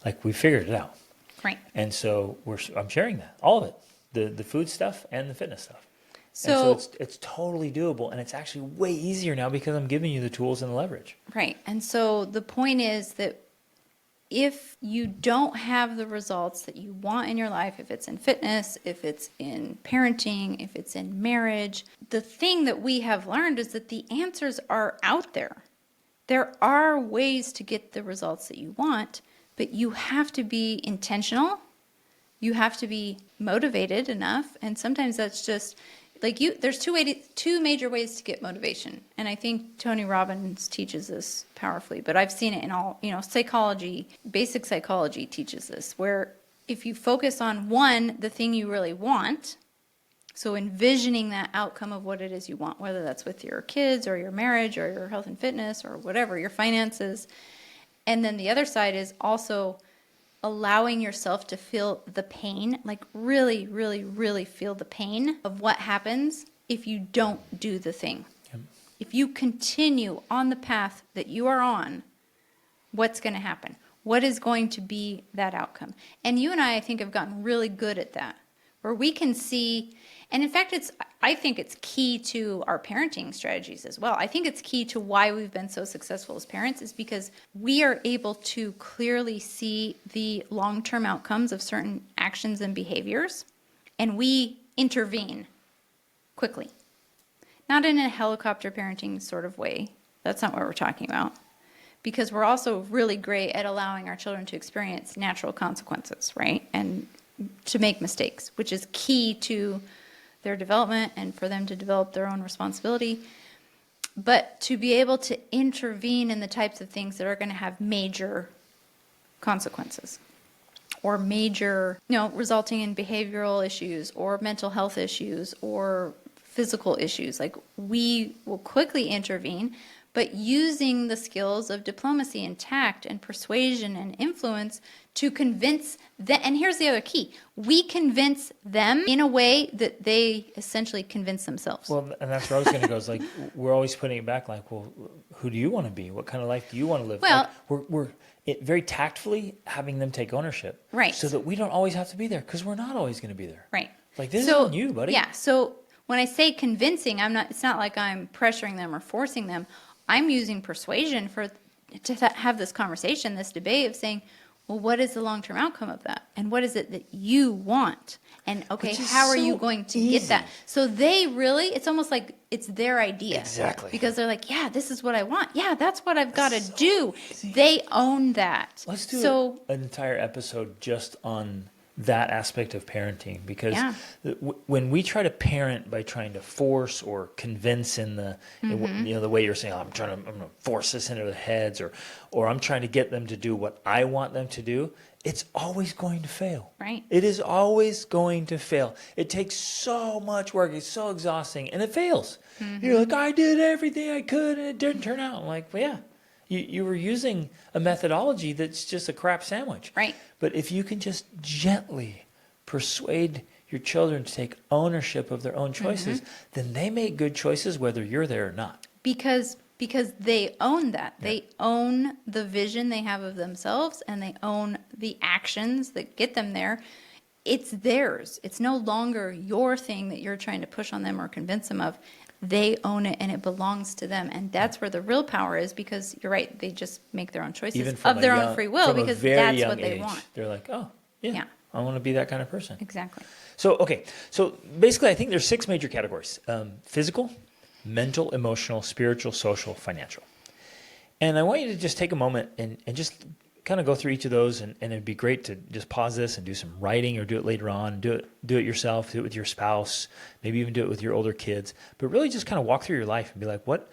like we figured it out. Right. And so I'm sharing that, all of it, the food stuff and the fitness stuff. So it's totally doable, and it's actually way easier now because I'm giving you the tools and the leverage. Right. And so the point is that if you don't have the results that you want in your life, if it's in fitness, if it's in parenting, if it's in marriage, the thing that we have learned is that the answers are out there. There are ways to get the results that you want, but you have to be intentional. You have to be motivated enough. And sometimes that's just like there's two major ways to get motivation. And I think Tony Robbins teaches this powerfully, but I've seen it in all, psychology, basic psychology teaches this, where if you focus on the thing you really want, so envisioning that outcome of what it is you want, whether that's with your kids or your marriage or your health and fitness or whatever, your finances. And then the other side is also allowing yourself to feel the pain, like really, really, really feel the pain of what happens if you don't do the thing. Yep. If you continue on the path that you are on, what's going to happen? What is going to be that outcome? And you and I think, have gotten really good at that. where we can see, and in fact, I think it's key to our parenting strategies as well. I think it's key to why we've been so successful as parents is because we are able to clearly see the long-term outcomes of certain actions and behaviors, and we intervene quickly. Not in a helicopter parenting sort of way. That's not what we're talking about. Because we're also really great at allowing our children to experience natural consequences, right? And to make mistakes, which is key to their development and for them to develop their own responsibility. But to be able to intervene in the types of things that are going to have major consequences or major, resulting in behavioral issues or mental health issues or physical issues. Like, we will quickly intervene, but using the skills of diplomacy and tact and persuasion and influence to convince them. And here's the other key. We convince them in a way that they essentially convince themselves. Well, and that's where I was going to go. Is like, we're always putting it back like, well, who do you want to be? What kind of life do you want to live? Well, like, we're very tactfully having them take ownership. Right. So that we don't always have to be there, because we're not always going to be there. Right. Like, this is on you, buddy. Yeah. So when I say convincing, it's not like I'm pressuring them or forcing them. I'm using persuasion to have this conversation, this debate of saying, well, what is the long-term outcome of that? And what is it that you want? And, okay, how are you going to get that? So they really, it's almost like it's their idea. Exactly. Because they're like, yeah, this is what I want. Yeah, that's what I've got to do. Easy. They own that. Let's do an entire episode just on that aspect of parenting, because when we try to parent by trying to force or convince in the the way you're saying, I'm going to force this into their heads, or I'm trying to get them to do what I want them to do, it's always going to fail. Right. It is always going to fail. It takes so much work. It's so exhausting, and it fails. You're like, I did everything I could and it didn't turn out. I'm like, well, yeah. You were using a methodology that's just a crap sandwich. Right. But if you can just gently persuade your children to take ownership of their own choices, then they make good choices whether you're there or not. Because they own that. Yeah. They own the vision they have of themselves, and they own the actions that get them there. It's theirs. It's no longer your thing that you're trying to push on them or convince them of. They own it, and it belongs to them. And that's where the real power is, because you're right, they just make their own choices of their own free will, because that's what they want. They're like, oh, yeah, I want to be that kind of person. Exactly. So, okay. So basically, I think there's 6 major categories: physical, mental, emotional, spiritual, social, financial. And I want you to just take a moment and just kind of go through each of those, and it'd be great to just pause this and do some writing, or do it later on. Do it yourself. Do it with your spouse. Maybe even do it with your older kids. But really, just kind of walk through your life and be like, what?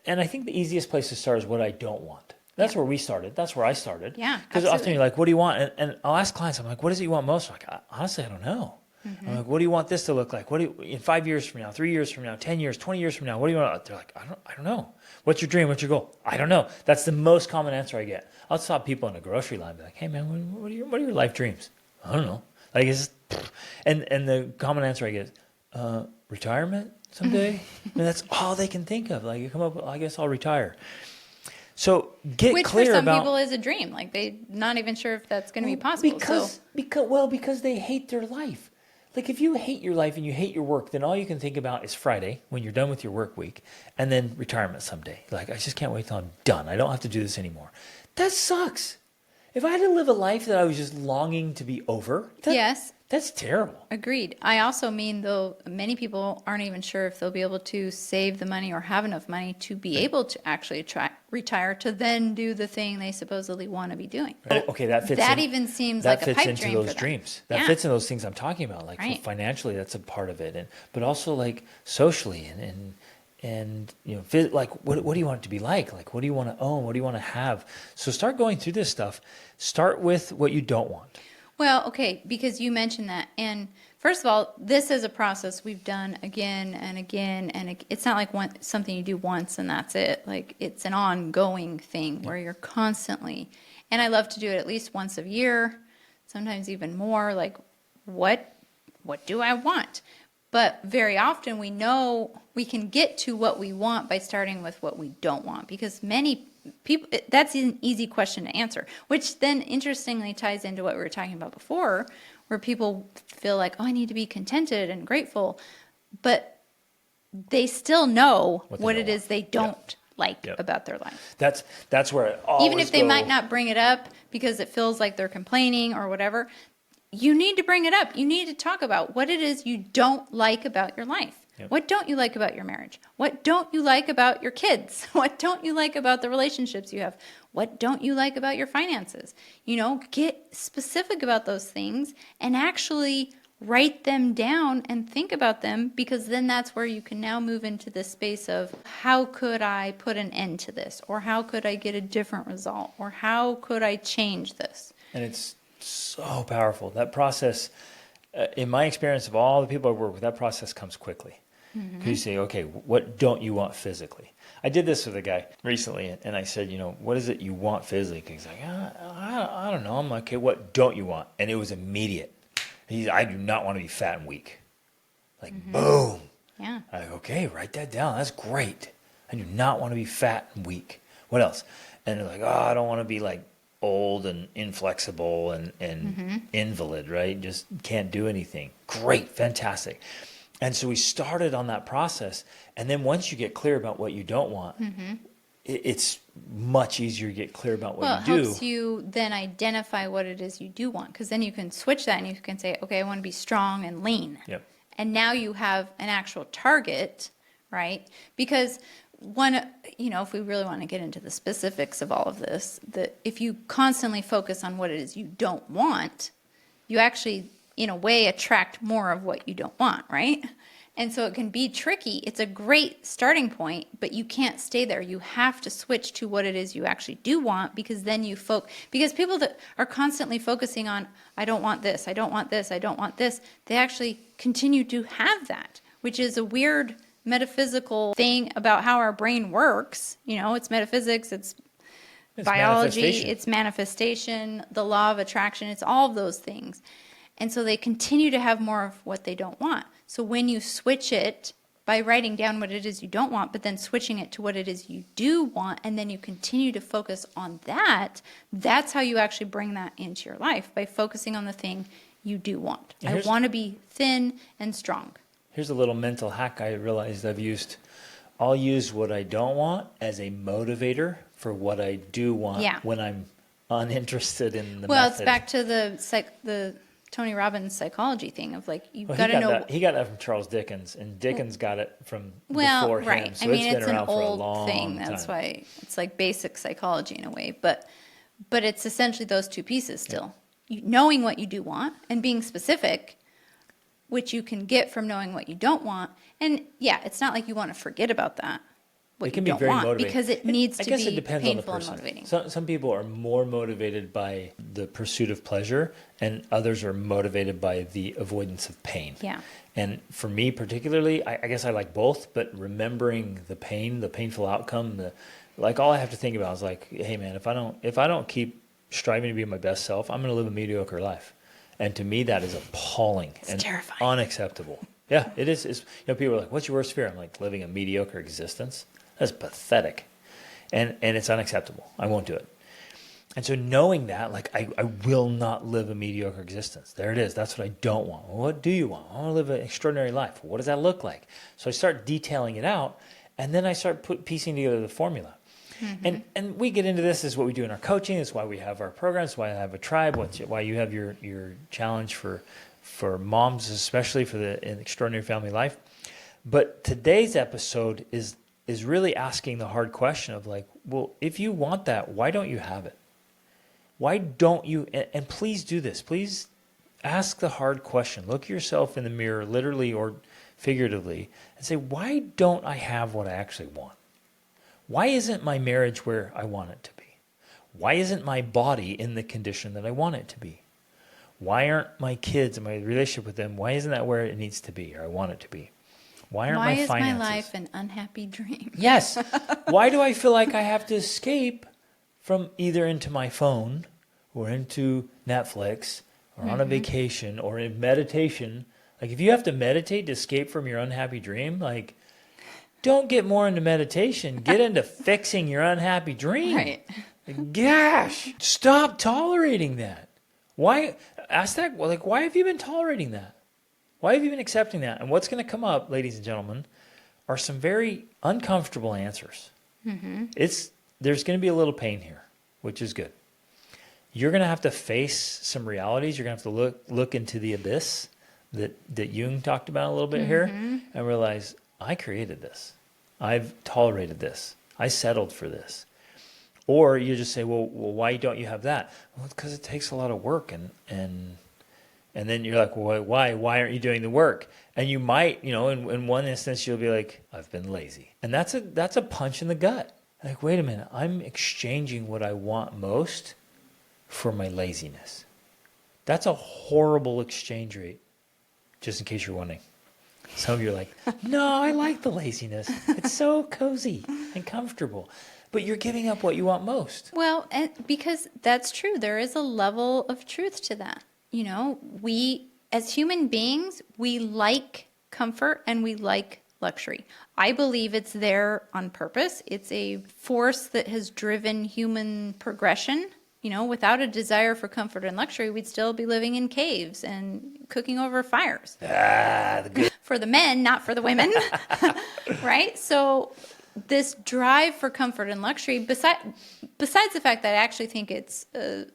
And I think the easiest place to start is what I don't want. That's where we started. That's where I started. Yeah, because often you're like, what do you want? And I'll ask clients, I'm like, what is it you want most? I'm like, honestly, I don't know. I'm like, what do you want this to look like? What do you, in 5 years from now, 3 years from now, 10 years, 20 years from now? What do you want? They're like, I don't know. What's your dream? What's your goal? I don't know. That's the most common answer I get. I'll stop people in a grocery line and be like, hey, man, what are your life dreams? I don't know. Like, and the common answer I get is, retirement someday? And that's all they can think of. Like, you come up with, I guess I'll retire. So get Which clear about... Which for some people is a dream. Like, they're not even sure if that's going to be possible. Because they hate their life. Like, if you hate your life and you hate your work, then all you can think about is Friday when you're done with your work week, and then retirement someday. Like, I just can't wait till I'm done. I don't have to do this anymore. That sucks. If I had to live a life that I was just longing to be over, that's terrible. Agreed. I also mean, though, many people aren't even sure if they'll be able to save the money or have enough money to be able to actually retire to then do the thing they supposedly want to be doing. Right. Okay, that fits. That even seems like a pipe dream. That fits into those dreams. That fits in those things I'm talking about. Like, financially, that's a part of it, but also like socially and like what do you want it to be like? Like, what do you want to own? What do you want to have? So start going through this stuff. Start with what you don't want. Well, okay, because you mentioned that. And first of all, this is a process we've done again and again. And it's not like something you do once and that's it. Like, it's an ongoing thing where you're constantly, and I love to do it at least once a year, sometimes even more. Like, what do I want? But very often we know we can get to what we want by starting with what we don't want. Because many that's an easy question to answer, which then interestingly ties into what we were talking about before, where people feel like, oh, I need to be contented and grateful, but they still know what it is they don't like about their life. That's where it always even if they might not bring it up because it feels like they're complaining or whatever, you need to bring it up. You need to talk about what it is you don't like about your life. What don't you like about your marriage? What don't you like about your kids? What don't you like about the relationships you have? What don't you like about your finances? Get specific about those things and actually write them down and think about them, because then that's where you can now move into the space of, how could I put an end to this? Or how could I get a different result? Or how could I change this? And it's so powerful. That process, in my experience of all the people I work with, that process comes quickly. Because you say, okay, what don't you want physically? I did this with a guy recently, and I said, what is it you want physically? He's like, I don't know. I'm like, okay, what don't you want? And it was immediate. I do not want to be fat and weak. Like, boom. Yeah. I'm like, okay, write that down. That's great. I do not want to be fat and weak. What else? And they're like, I don't want to be like old and inflexible and invalid, right? Just can't do anything. Great, fantastic. And so we started on that process. And then once you get clear about what you don't want, it's much easier to get clear about what you do. Well, it helps you then identify what it is you do want, because then you can switch that and you can say, okay, I want to be strong and lean. Yep. And now you have an actual target, right? Because if we really want to get into the specifics of all of this, that if you constantly focus on what it is you don't want, you actually, in a way, attract more of what you don't want, right? And so it can be tricky. It's a great starting point, but you can't stay there. You have to switch to what it is you actually do want, because then because people that are constantly focusing on, I don't want this, I don't want this, I don't want this, they actually continue to have that, which is a weird metaphysical thing about how our brain works. It's metaphysics, it's biology, it's manifestation, the law of attraction, it's all of those things. And so they continue to have more of what they don't want. So when you switch it by writing down what it is you don't want, but then switching it to what it is you do want, and then you continue to focus on that, that's how you actually bring that into your life, by focusing on the thing you do want. I want to be thin and strong. Here's a little mental hack I realized I've used. I'll use what I don't want as a motivator for what I do want when I'm uninterested in the method. It's back to the Tony Robbins psychology thing of, like, you've got to know. He got that from Charles Dickens, and Dickens got it from before him. So it's been around for a long thing. That's why it's like basic psychology in a way. But it's essentially those two pieces still. Knowing what you do want and being specific, which you can get from knowing what you don't want. And it's not like you want to forget about that. What it can you be very want, motivating. Because it needs to be painful on the and motivating. Some people are more motivated by the pursuit of pleasure, and others are motivated by the avoidance of pain. Yeah. And for me particularly, I guess I like both, but remembering the pain, the painful outcome, all I have to think about is like, hey man, if I don't keep striving to be my best self, I'm going to live a mediocre life. And to me, that is appalling and terrifying. Unacceptable. Yeah, it is. People are like, what's your worst fear? I'm like, living a mediocre existence. That's pathetic. And it's unacceptable. I won't do it. And so knowing that, like, I will not live a mediocre existence. There it is. That's what I don't want. Well, what do you want? I want to live an extraordinary life. What does that look like? So I start detailing it out, and then I start piecing together the formula. Mm-hmm. And we get into this. This is what we do in our coaching. It's why we have our programs. It's why I have a tribe. Why you have your challenge for moms, especially for the extraordinary family life. But today's episode is really asking the hard question of, like, well, if you want that, why don't you have it? Why don't you? And please do this. Please ask the hard question. Look yourself in the mirror, literally or figuratively, and say, why don't I have what I actually want? Why isn't my marriage where I want it to be? Why isn't my body in the condition that I want it to be? Why aren't my kids and my relationship with them, why isn't that where it needs to be or I want it to be? Why is my life an unhappy dream? Yes. Why do I feel like I have to escape from either into my phone or into Netflix or on a vacation or in meditation? Like, if you have to meditate to escape from your unhappy dream, like, don't get more into meditation. Get into fixing your unhappy dream. Right. Gosh, stop tolerating that. Why? Ask that. Well, like, why have you been tolerating that? Why have you been accepting that? And what's going to come up, ladies and gentlemen, are some very uncomfortable answers. There's going to be a little pain here, which is good. You're going to have to face some realities. You're going to have to look into the abyss that Jung talked about a little bit here, and realize, I created this. I've tolerated this. I settled for this. Or you just say, well, why don't you have that? Well, it's because it takes a lot of work, and then you're like, well, why aren't you doing the work? And you might, in one instance, you'll be like, I've been lazy, and that's a punch in the gut. Like, wait a minute, I'm exchanging what I want most for my laziness. That's a horrible exchange rate. Just in case you're wondering. Some of you are like, no, I like the laziness. It's so cozy and comfortable. But you're giving up what you want most. Well, and because that's true. There is a level of truth to that. We, as human beings, we like comfort and we like luxury. I believe it's there on purpose. It's a force that has driven human progression. Without a desire for comfort and luxury, we'd still be living in caves and cooking over fires. For the men, not for the women. Right? So this drive for comfort and luxury, besides the fact that I actually think it's a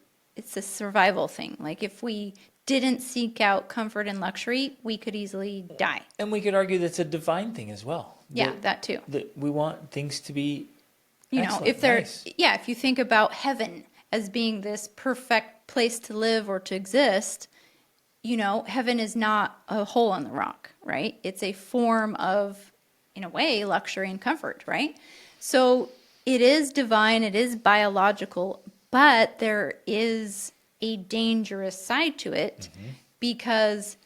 survival thing. Like, if we didn't seek out comfort and luxury, we could easily die. And we could argue that's a divine thing as well. Yeah, that too. That we want things to be if you think about heaven as being this perfect place to live or to exist, heaven is not a hole in the rock, right? It's a form of, in a way, luxury and comfort, right? So it is divine, it is biological, but there is a dangerous side to it because,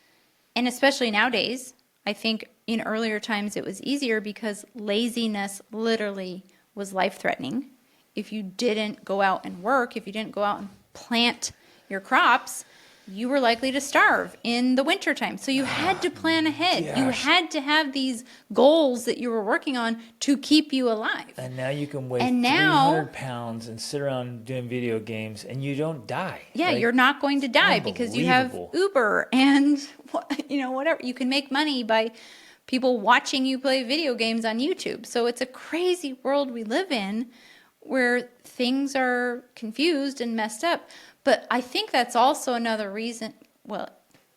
and especially nowadays, I think in earlier times it was easier because laziness literally was life-threatening. If you didn't go out and work, if you didn't go out and plant your crops, you were likely to starve in the wintertime. So you had to plan ahead. Gosh. You had to have these goals that you were working on to keep you alive. And now you can weigh 300 pounds and sit around doing video games and you don't die. Yeah, you're not going to die because you have Uber and whatever. You can make money by people watching you play video games on YouTube. So it's a crazy world we live in, where things are confused and messed up. But I think that's also another reason, well,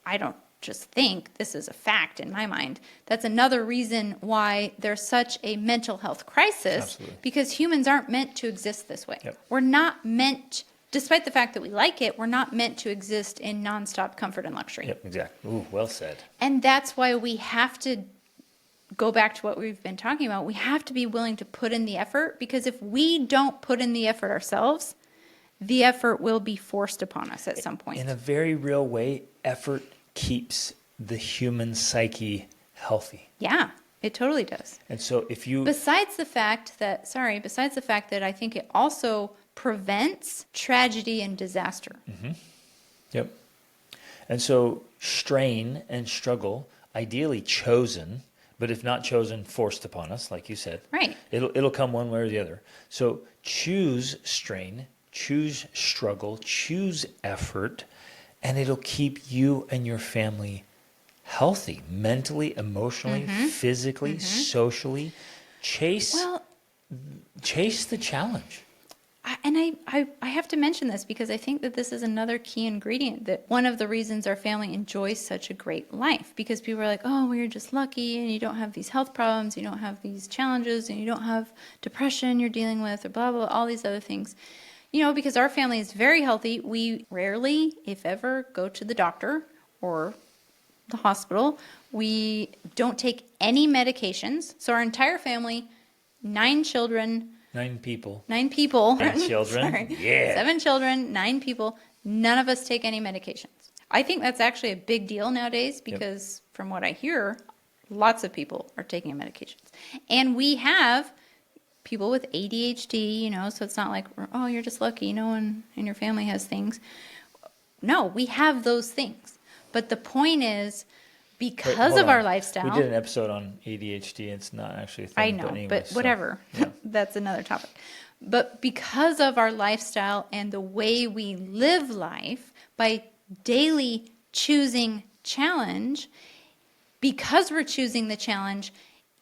I don't just think, this is a fact in my mind, that's another reason why there's such a mental health crisis. Absolutely. Because humans aren't meant to exist this way. Yep. We're not meant, despite the fact that we like it, we're not meant to exist in nonstop comfort and luxury. Yep, exactly. Ooh, well said. And that's why we have to go back to what we've been talking about. We have to be willing to put in the effort, because if we don't put in the effort ourselves, the effort will be forced upon us at some point. In a very real way, effort keeps the human psyche healthy. Yeah, it totally does. And so if you... Besides the fact that I think it also prevents tragedy and disaster. Yep. And so strain and struggle, ideally chosen, but if not chosen, forced upon us, like you said. Right. It'll come one way or the other. So choose strain, choose struggle, choose effort, and it'll keep you and your family healthy, mentally, emotionally, physically, socially. Chase the challenge. I have to mention this because I think that this is another key ingredient, that one of the reasons our family enjoys such a great life, because people are like, oh, well, you're just lucky and you don't have these health problems, you don't have these challenges, and you don't have depression you're dealing with, or blah, blah, blah, all these other things. Because our family is very healthy, we rarely, if ever, go to the doctor or the hospital. We don't take any medications. So our entire family, 9 children... 9 people. 9 people. 9 children. Sorry. Yeah. 7 children, 9 people. None of us take any medications. I think that's actually a big deal nowadays because from what I hear, lots of people are taking medications. And we have people with ADHD, so it's not like, oh, you're just lucky, no one in your family has things. No, we have those things. But the point is, because hold of on. our lifestyle. We did an episode on ADHD. It's not actually a thing. I know, anyway, but so, whatever. yeah. That's another topic. But because of our lifestyle and the way we live life, by daily choosing challenge, because we're choosing the challenge,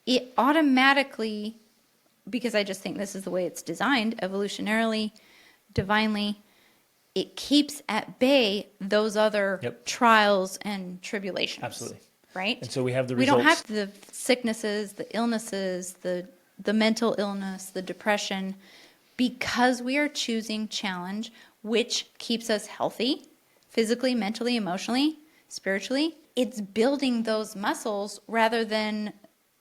it automatically, because I just think this is the way it's designed, evolutionarily, divinely, it keeps at bay those other trials and tribulations. Absolutely. Right? And so we have the We results. don't have the sicknesses, the illnesses, the mental illness, the depression, because we are choosing challenge, which keeps us healthy, physically, mentally, emotionally, spiritually. It's building those muscles rather than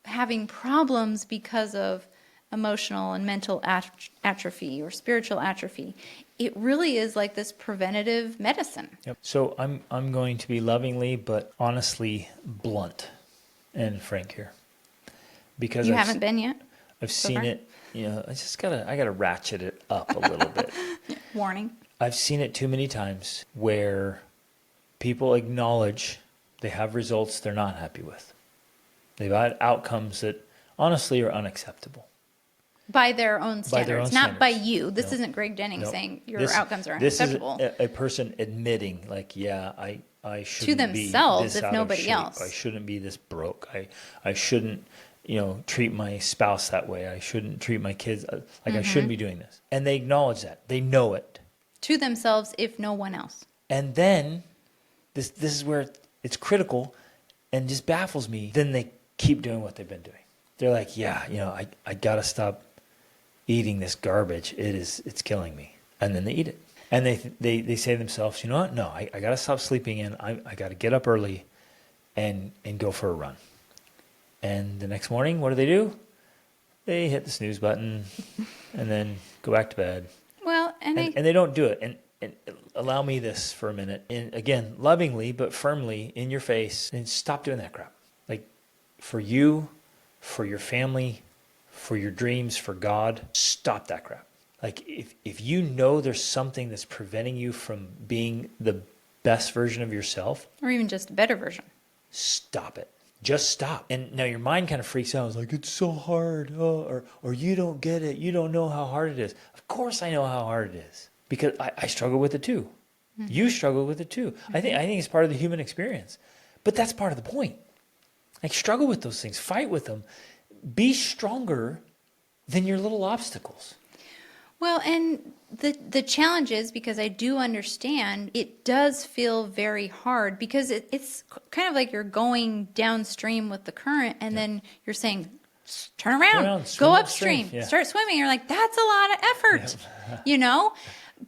having problems because of emotional and mental atrophy or spiritual atrophy. It really is like this preventative medicine. Yep. So I'm going to be lovingly but honestly blunt and frank here, because You haven't been yet? I've so seen far? it. I gotta ratchet it up a little bit. Warning. I've seen it too many times where people acknowledge they have results they're not happy with. They've had outcomes that honestly are unacceptable. By their own standards, not by standards. you. This No. isn't Greg Dennings No. saying your outcomes are This is unacceptable. a person admitting, like, yeah, I shouldn't themselves, be this if out nobody of shape. else. I shouldn't be this broke. I shouldn't, treat my spouse that way. I shouldn't treat my kids like I shouldn't be doing this. And they acknowledge that. They know it. To themselves, if no one else. And then this is where it's critical and just baffles me. Then they keep doing what they've been doing. They're like, yeah, I got to stop eating this garbage. It's killing me. And then they eat it. And they say to themselves, you know what? No, I got to stop sleeping in. I got to get up early and go for a run. And the next morning, what do? They hit the snooze button and then go back to bed. Well, and they don't do it. And allow me this for a minute. And again, lovingly but firmly in your face, and stop doing that crap. Like, for you, for your family, for your dreams, for God, stop that crap. Like, if you know there's something that's preventing you from being the best version of yourself, or even just a better version, stop it. Just stop. And now your mind kind of freaks out. It's like, it's so hard. Oh, or you don't get it. You don't know how hard it is. Of course I know how hard it is, because I struggle with it too. Mm-hmm. You struggle with it too. Mm-hmm. I think it's part of the human experience. But that's part of the point. Like, struggle with those things. Fight with them. Be stronger than your little obstacles. Well, and the challenge is, because I do understand, it does feel very hard, because it's kind of like you're going downstream with the current, and then you're saying, turn around, go upstream, start swimming. You're like, that's a lot of effort,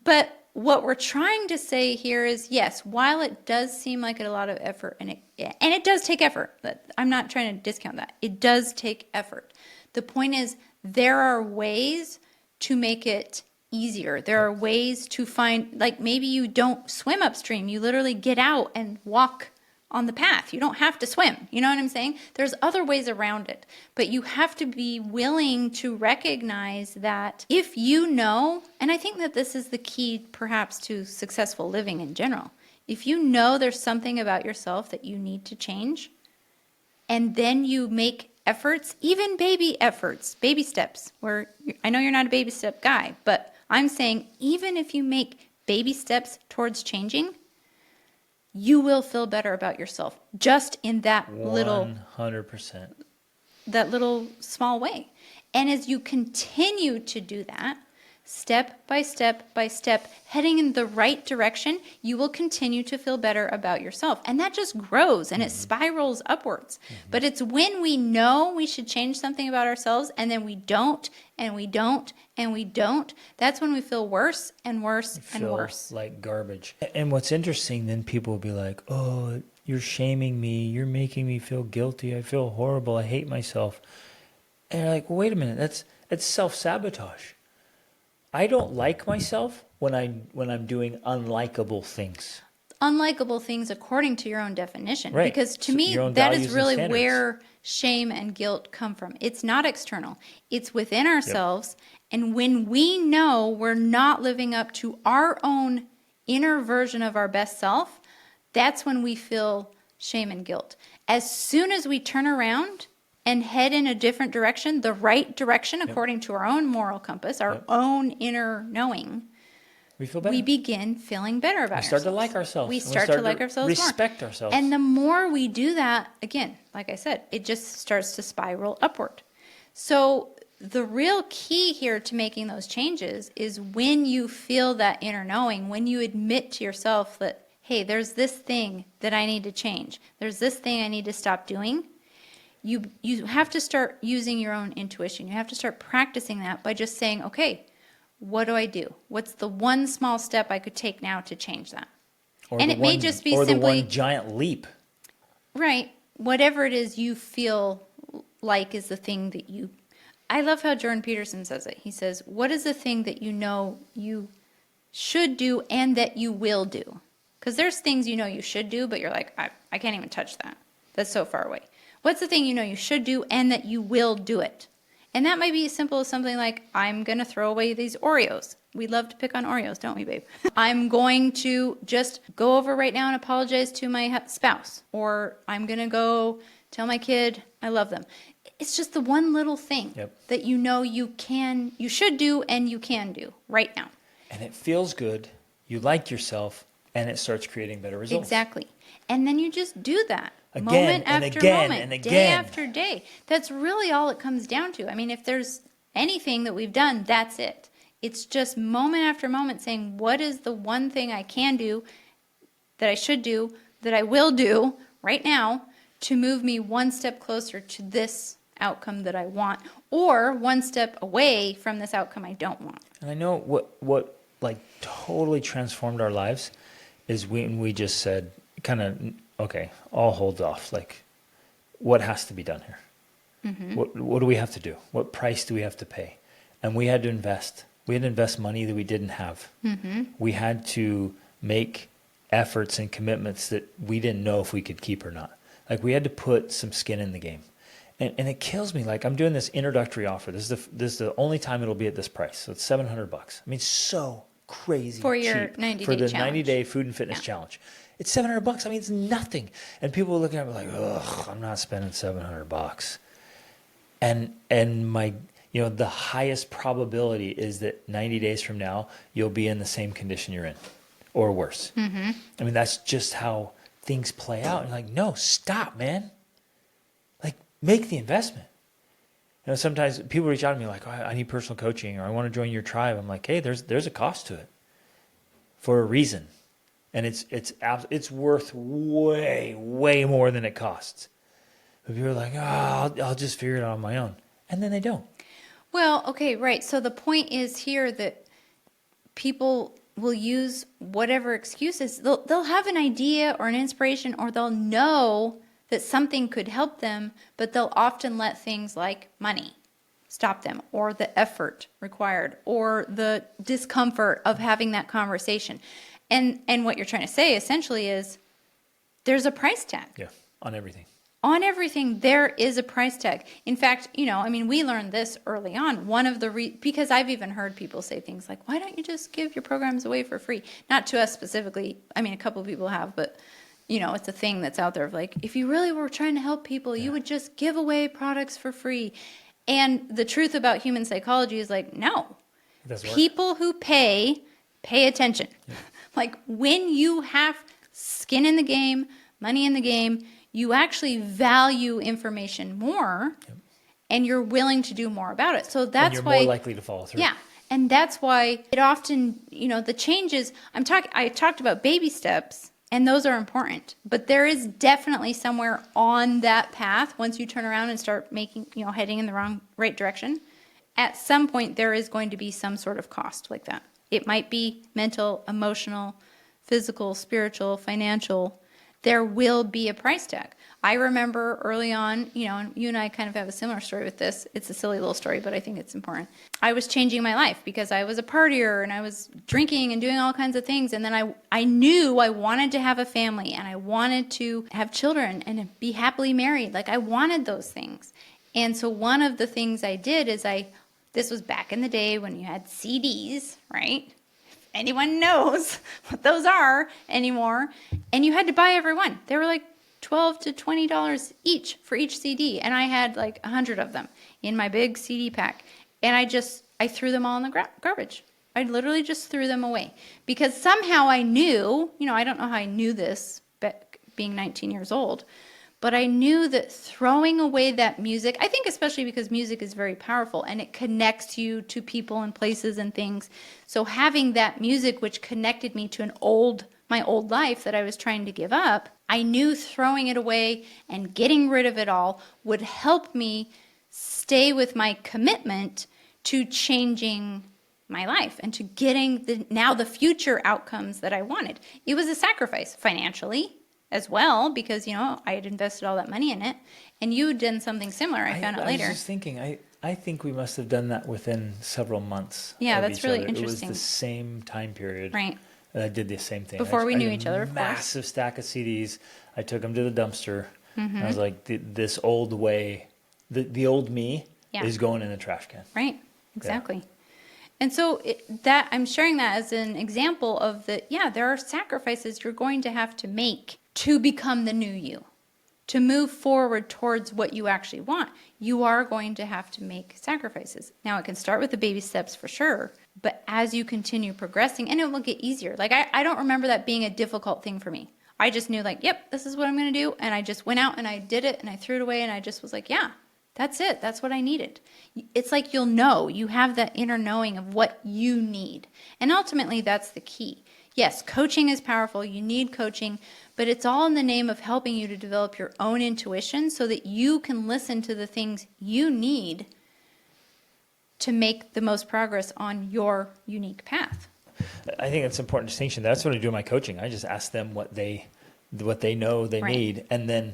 But what we're trying to say here is, yes, while it does seem like a lot of effort, and it does take effort. I'm not trying to discount that. It does take effort. The point is, there are ways to make it easier. There are ways to find, like, maybe you don't swim upstream. You literally get out and walk on the path. You don't have to swim. You know what I'm saying? There's other ways around it. But you have to be willing to recognize that if you know, and I think that this is the key perhaps to successful living in general. If you know there's something about yourself that you need to change, and then you make efforts, even baby efforts, baby steps, where I know you're not a baby step guy, but I'm saying even if you make baby steps towards changing, you will feel better about yourself just in that 100%. That little small way. And as you continue to do that, step by step by step, heading in the right direction, you will continue to feel better about yourself. And that just grows and it spirals upwards. But it's when we know we should change something about ourselves, and then we don't, and we don't, and we don't, that's when we feel worse and worse and worse. Like garbage. And what's interesting, then people will be like, oh, you're shaming me. You're making me feel guilty. I feel horrible. I hate myself. And you're like, well, wait a minute. That's self-sabotage. I don't like myself when I'm doing unlikable things. Unlikable things according to your own definition. Right. Because to me, that is really where shame and guilt come from. It's not external. It's within ourselves. And when we know we're not living up to our own inner version of our best self, that's when we feel shame and guilt. As soon as we turn around and head in a different direction, the right direction, according to our own moral compass, our own inner knowing, we feel better. we begin feeling better about ourselves. We start to like ourselves. We start to like ourselves more. Respect ourselves. And the more we do that, again, like I said, it just starts to spiral upward. So the real key here to making those changes is when you feel that inner knowing, when you admit to yourself that, hey, there's this thing that I need to change. There's this thing I need to stop doing. You have to start using your own intuition. You have to start practicing that by just saying, okay, what do I do? What's the one small step I could take now to change that? And it may just be simply... Or the one giant leap. Right. Whatever it is you feel like is the thing that you... I love how Jordan Peterson says it. He says, what is the thing that you know you should do and that you will do? Because there's things you know you should do, but you're like, I can't even touch that. That's so far away. What's the thing you know you should do and that you will do it? And that might be as simple as something like, I'm going to throw away these Oreos. We love to pick on Oreos, don't we, babe? I'm going to just go over right now and apologize to my spouse. Or I'm going to go tell my kid I love them. It's just the one little thing that you know you should do and you can do right now. And it feels good. You like yourself and it starts creating better results. Exactly. And then you just do that. Again, moment and after again, moment, and day again. after day. That's really all it comes down to. I mean, if there's anything that we've done, that's it. It's just moment after moment saying, what is the one thing I can do, that I should do, that I will do right now to move me one step closer to this outcome that I want, or one step away from this outcome I don't want. And I know what like totally transformed our lives is when we just said, kind of, okay, all hold off. Like, what has to be done here? Mm-hmm. What do we have to do? What price do we have to pay? And we had to invest. We had to invest money that we didn't have. Mm-hmm. We had to make efforts and commitments that we didn't know if we could keep or not. Like, we had to put some skin in the game. And it kills me. Like, I'm doing this introductory offer. This is the only time it'll be at this price. So it's $700. I mean, so crazy for cheap your 90-day for the challenge. 90-day food and fitness challenge. It's $700. I mean, it's nothing. And people are looking at me like, ugh, I'm not spending $700. And my, the highest probability is that 90 days from now, you'll be in the same condition you're in or worse. Mm-hmm. I mean, that's just how things play out. And like, no, stop, man. Like, make the investment. Sometimes people reach out to me like, oh, I need personal coaching, or I want to join your tribe. I'm like, hey, there's a cost to it for a reason. And it's worth way, way more than it costs. But people are like, oh, I'll just figure it out on my own. And then they don't. Well, okay, right. So the point is here that people will use whatever excuses. They'll have an idea or an inspiration, or they'll know that something could help them, but they'll often let things like money stop them, or the effort required, or the discomfort of having that conversation. And what you're trying to say essentially is there's a price tag. Yeah, on everything. On everything, there is a price tag. In fact, we learned this early on. Because I've even heard people say things like, why don't you just give your programs away for free? Not to us specifically. I mean, a couple of people have, but it's a thing that's out there of like, if you really were trying to help people, you would just give away products for free. And the truth about human psychology is like, no. People who pay attention. Yeah. Like, when you have skin in the game, money in the game, you actually value information more, and you're willing to do more about it. So that's and you're why more likely to follow through. Yeah. And that's why it often, the changes, I talked about baby steps, and those are important, but there is definitely somewhere on that path, once you turn around and start heading in the right direction, at some point there is going to be some sort of cost like that. It might be mental, emotional, physical, spiritual, financial. There will be a price tag. I remember early on, and you and I kind of have a similar story with this. It's a silly little story, but I think it's important. I was changing my life because I was a partier and I was drinking and doing all kinds of things. And then I knew I wanted to have a family and I wanted to have children and be happily married. Like, I wanted those things. And so one of the things I did is this was back in the day when you had CDs, right? If anyone knows what those are anymore. And you had to buy every one. They were like $12 to $20 each for each CD. And I had like 100 of them in my big CD pack. And I threw them all in the garbage. I literally just threw them away because somehow I knew, I don't know how I knew this, but being 19 years old, but I knew that throwing away that music, I think especially because music is very powerful and it connects you to people and places and things. So having that music, which connected me to my old life that I was trying to give up, I knew throwing it away and getting rid of it all would help me stay with my commitment to changing my life and to getting the future outcomes that I wanted. It was a sacrifice financially as well because, I had invested all that money in it. And you had done something similar. I found out later. I was just thinking, I think we must have done that within several months. Yeah, of that's each really other. interesting. It was the same time period. Right. And I did the same thing. Before we knew had each other, of course. massive stack of CDs. I took them to the dumpster. Mm-hmm. And I was like, this old way, the old me Yeah. is going in the trash can. Right. Exactly. And so I'm sharing that as an example of there are sacrifices you're going to have to make to become the new you, to move forward towards what you actually want. You are going to have to make sacrifices. Now, it can start with the baby steps for sure, but as you continue progressing, and it will get easier. Like, I don't remember that being a difficult thing for me. I just knew, like, yep, this is what I'm going to do. And I just went out and I did it and I threw it away and I just was like, yeah, that's it. That's what I needed. It's like you have that inner knowing of what you need. And ultimately, that's the key. Yes, coaching is powerful. You need coaching, but it's all in the name of helping you to develop your own intuition so that you can listen to the things you need to make the most progress on your unique path. I think that's an important distinction. That's what I do in my coaching. I just ask them what they know they Right. need, and then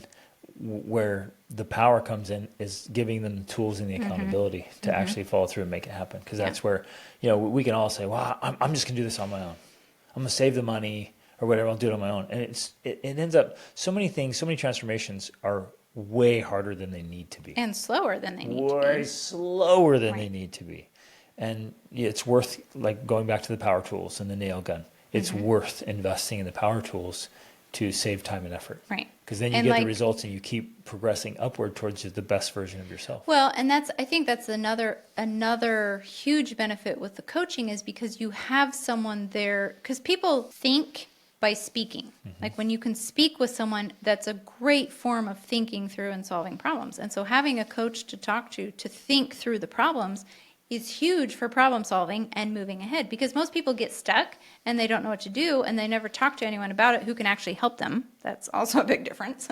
where the power comes in is giving them the tools and the accountability to actually follow through and make it happen. Because that's where we can all say, "Well, I'm just gonna do this on my own. I'm gonna save the money or whatever. I'll do it on my own." And it ends up so many transformations are way harder than they need to be, And slower than they need to be. way slower than Right. they need to be. And it's worth, like, going back to the power tools and the nail gun. It's worth investing in the power tools to save time and effort. Right. Because then you And get like- the results and you keep progressing upward towards the best version of yourself. Well, and I think that's another huge benefit with the coaching is because you have someone there, because people think by speaking. Like when you can speak with someone, that's a great form of thinking through and solving problems. And so having a coach to talk to think through the problems is huge for problem solving and moving ahead, because most people get stuck and they don't know what to do and they never talk to anyone about it who can actually help them. That's also a big difference.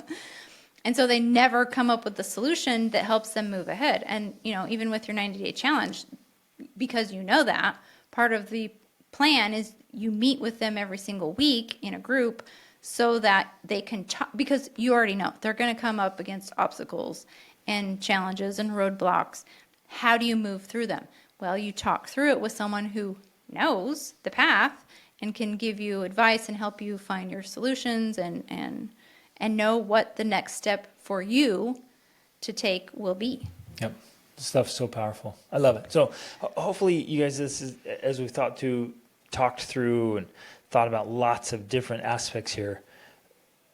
And so they never come up with the solution that helps them move ahead. And, even with your 90-day challenge, because that, part of the plan is you meet with them every single week in a group so that they can talk, because you already know they're going to come up against obstacles and challenges and roadblocks. How do you move through them? Well, you talk through it with someone who knows the path and can give you advice and help you find your solutions and know what the next step for you to take will be. Yep. This stuff's so powerful. I love it. So hopefully you guys, this is, as we've talked through and thought about lots of different aspects here,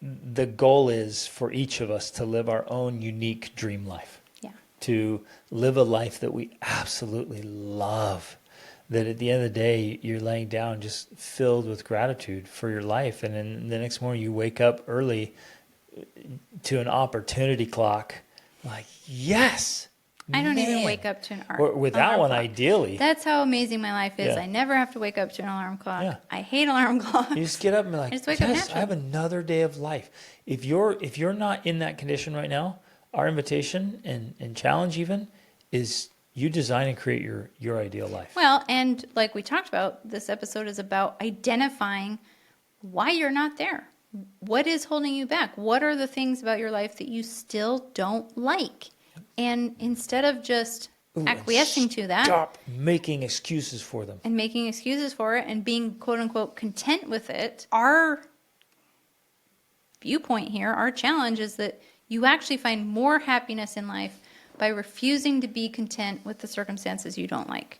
the goal is for each of us to live our own unique dream life. Yeah. To live a life that we absolutely love. That at the end of the day, you're laying down just filled with gratitude for your life. And then the next morning you wake up early to an opportunity clock. Like, yes. I don't even man. wake up to an Or without alarm one, clock. ideally. That's how amazing my life is. Yeah. I never have to wake up to an alarm clock. Yeah. I hate alarm clocks. You just get up and be like, I just wake up yes, naturally. I have another day of life. If you're not in that condition right now, our invitation and challenge even is you design and create your ideal life. Well, and like we talked about, this episode is about identifying why you're not there. What is holding you back? What are the things about your life that you still don't like? And instead of just acquiescing to that, Stop making excuses for them. and making excuses for it and being quote unquote content with it, our viewpoint here, our challenge is that you actually find more happiness in life by refusing to be content with the circumstances you don't like.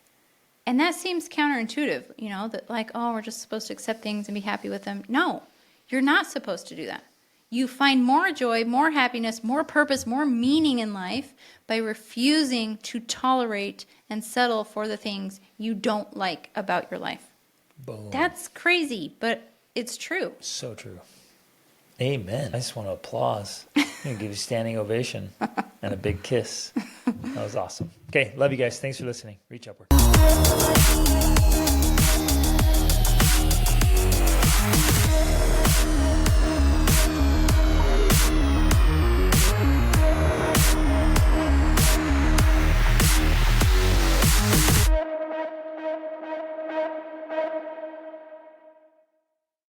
And that seems counterintuitive, that like, oh, we're just supposed to accept things and be happy with them. No, you're not supposed to do that. You find more joy, more happiness, more purpose, more meaning in life by refusing to tolerate and settle for the things you don't like about your life. Boom. That's crazy, but it's true. So true. Amen. I just want to applause. I'm going to give you a standing ovation and a big kiss. That was awesome. Okay, love you guys. Thanks for listening. Reach upward.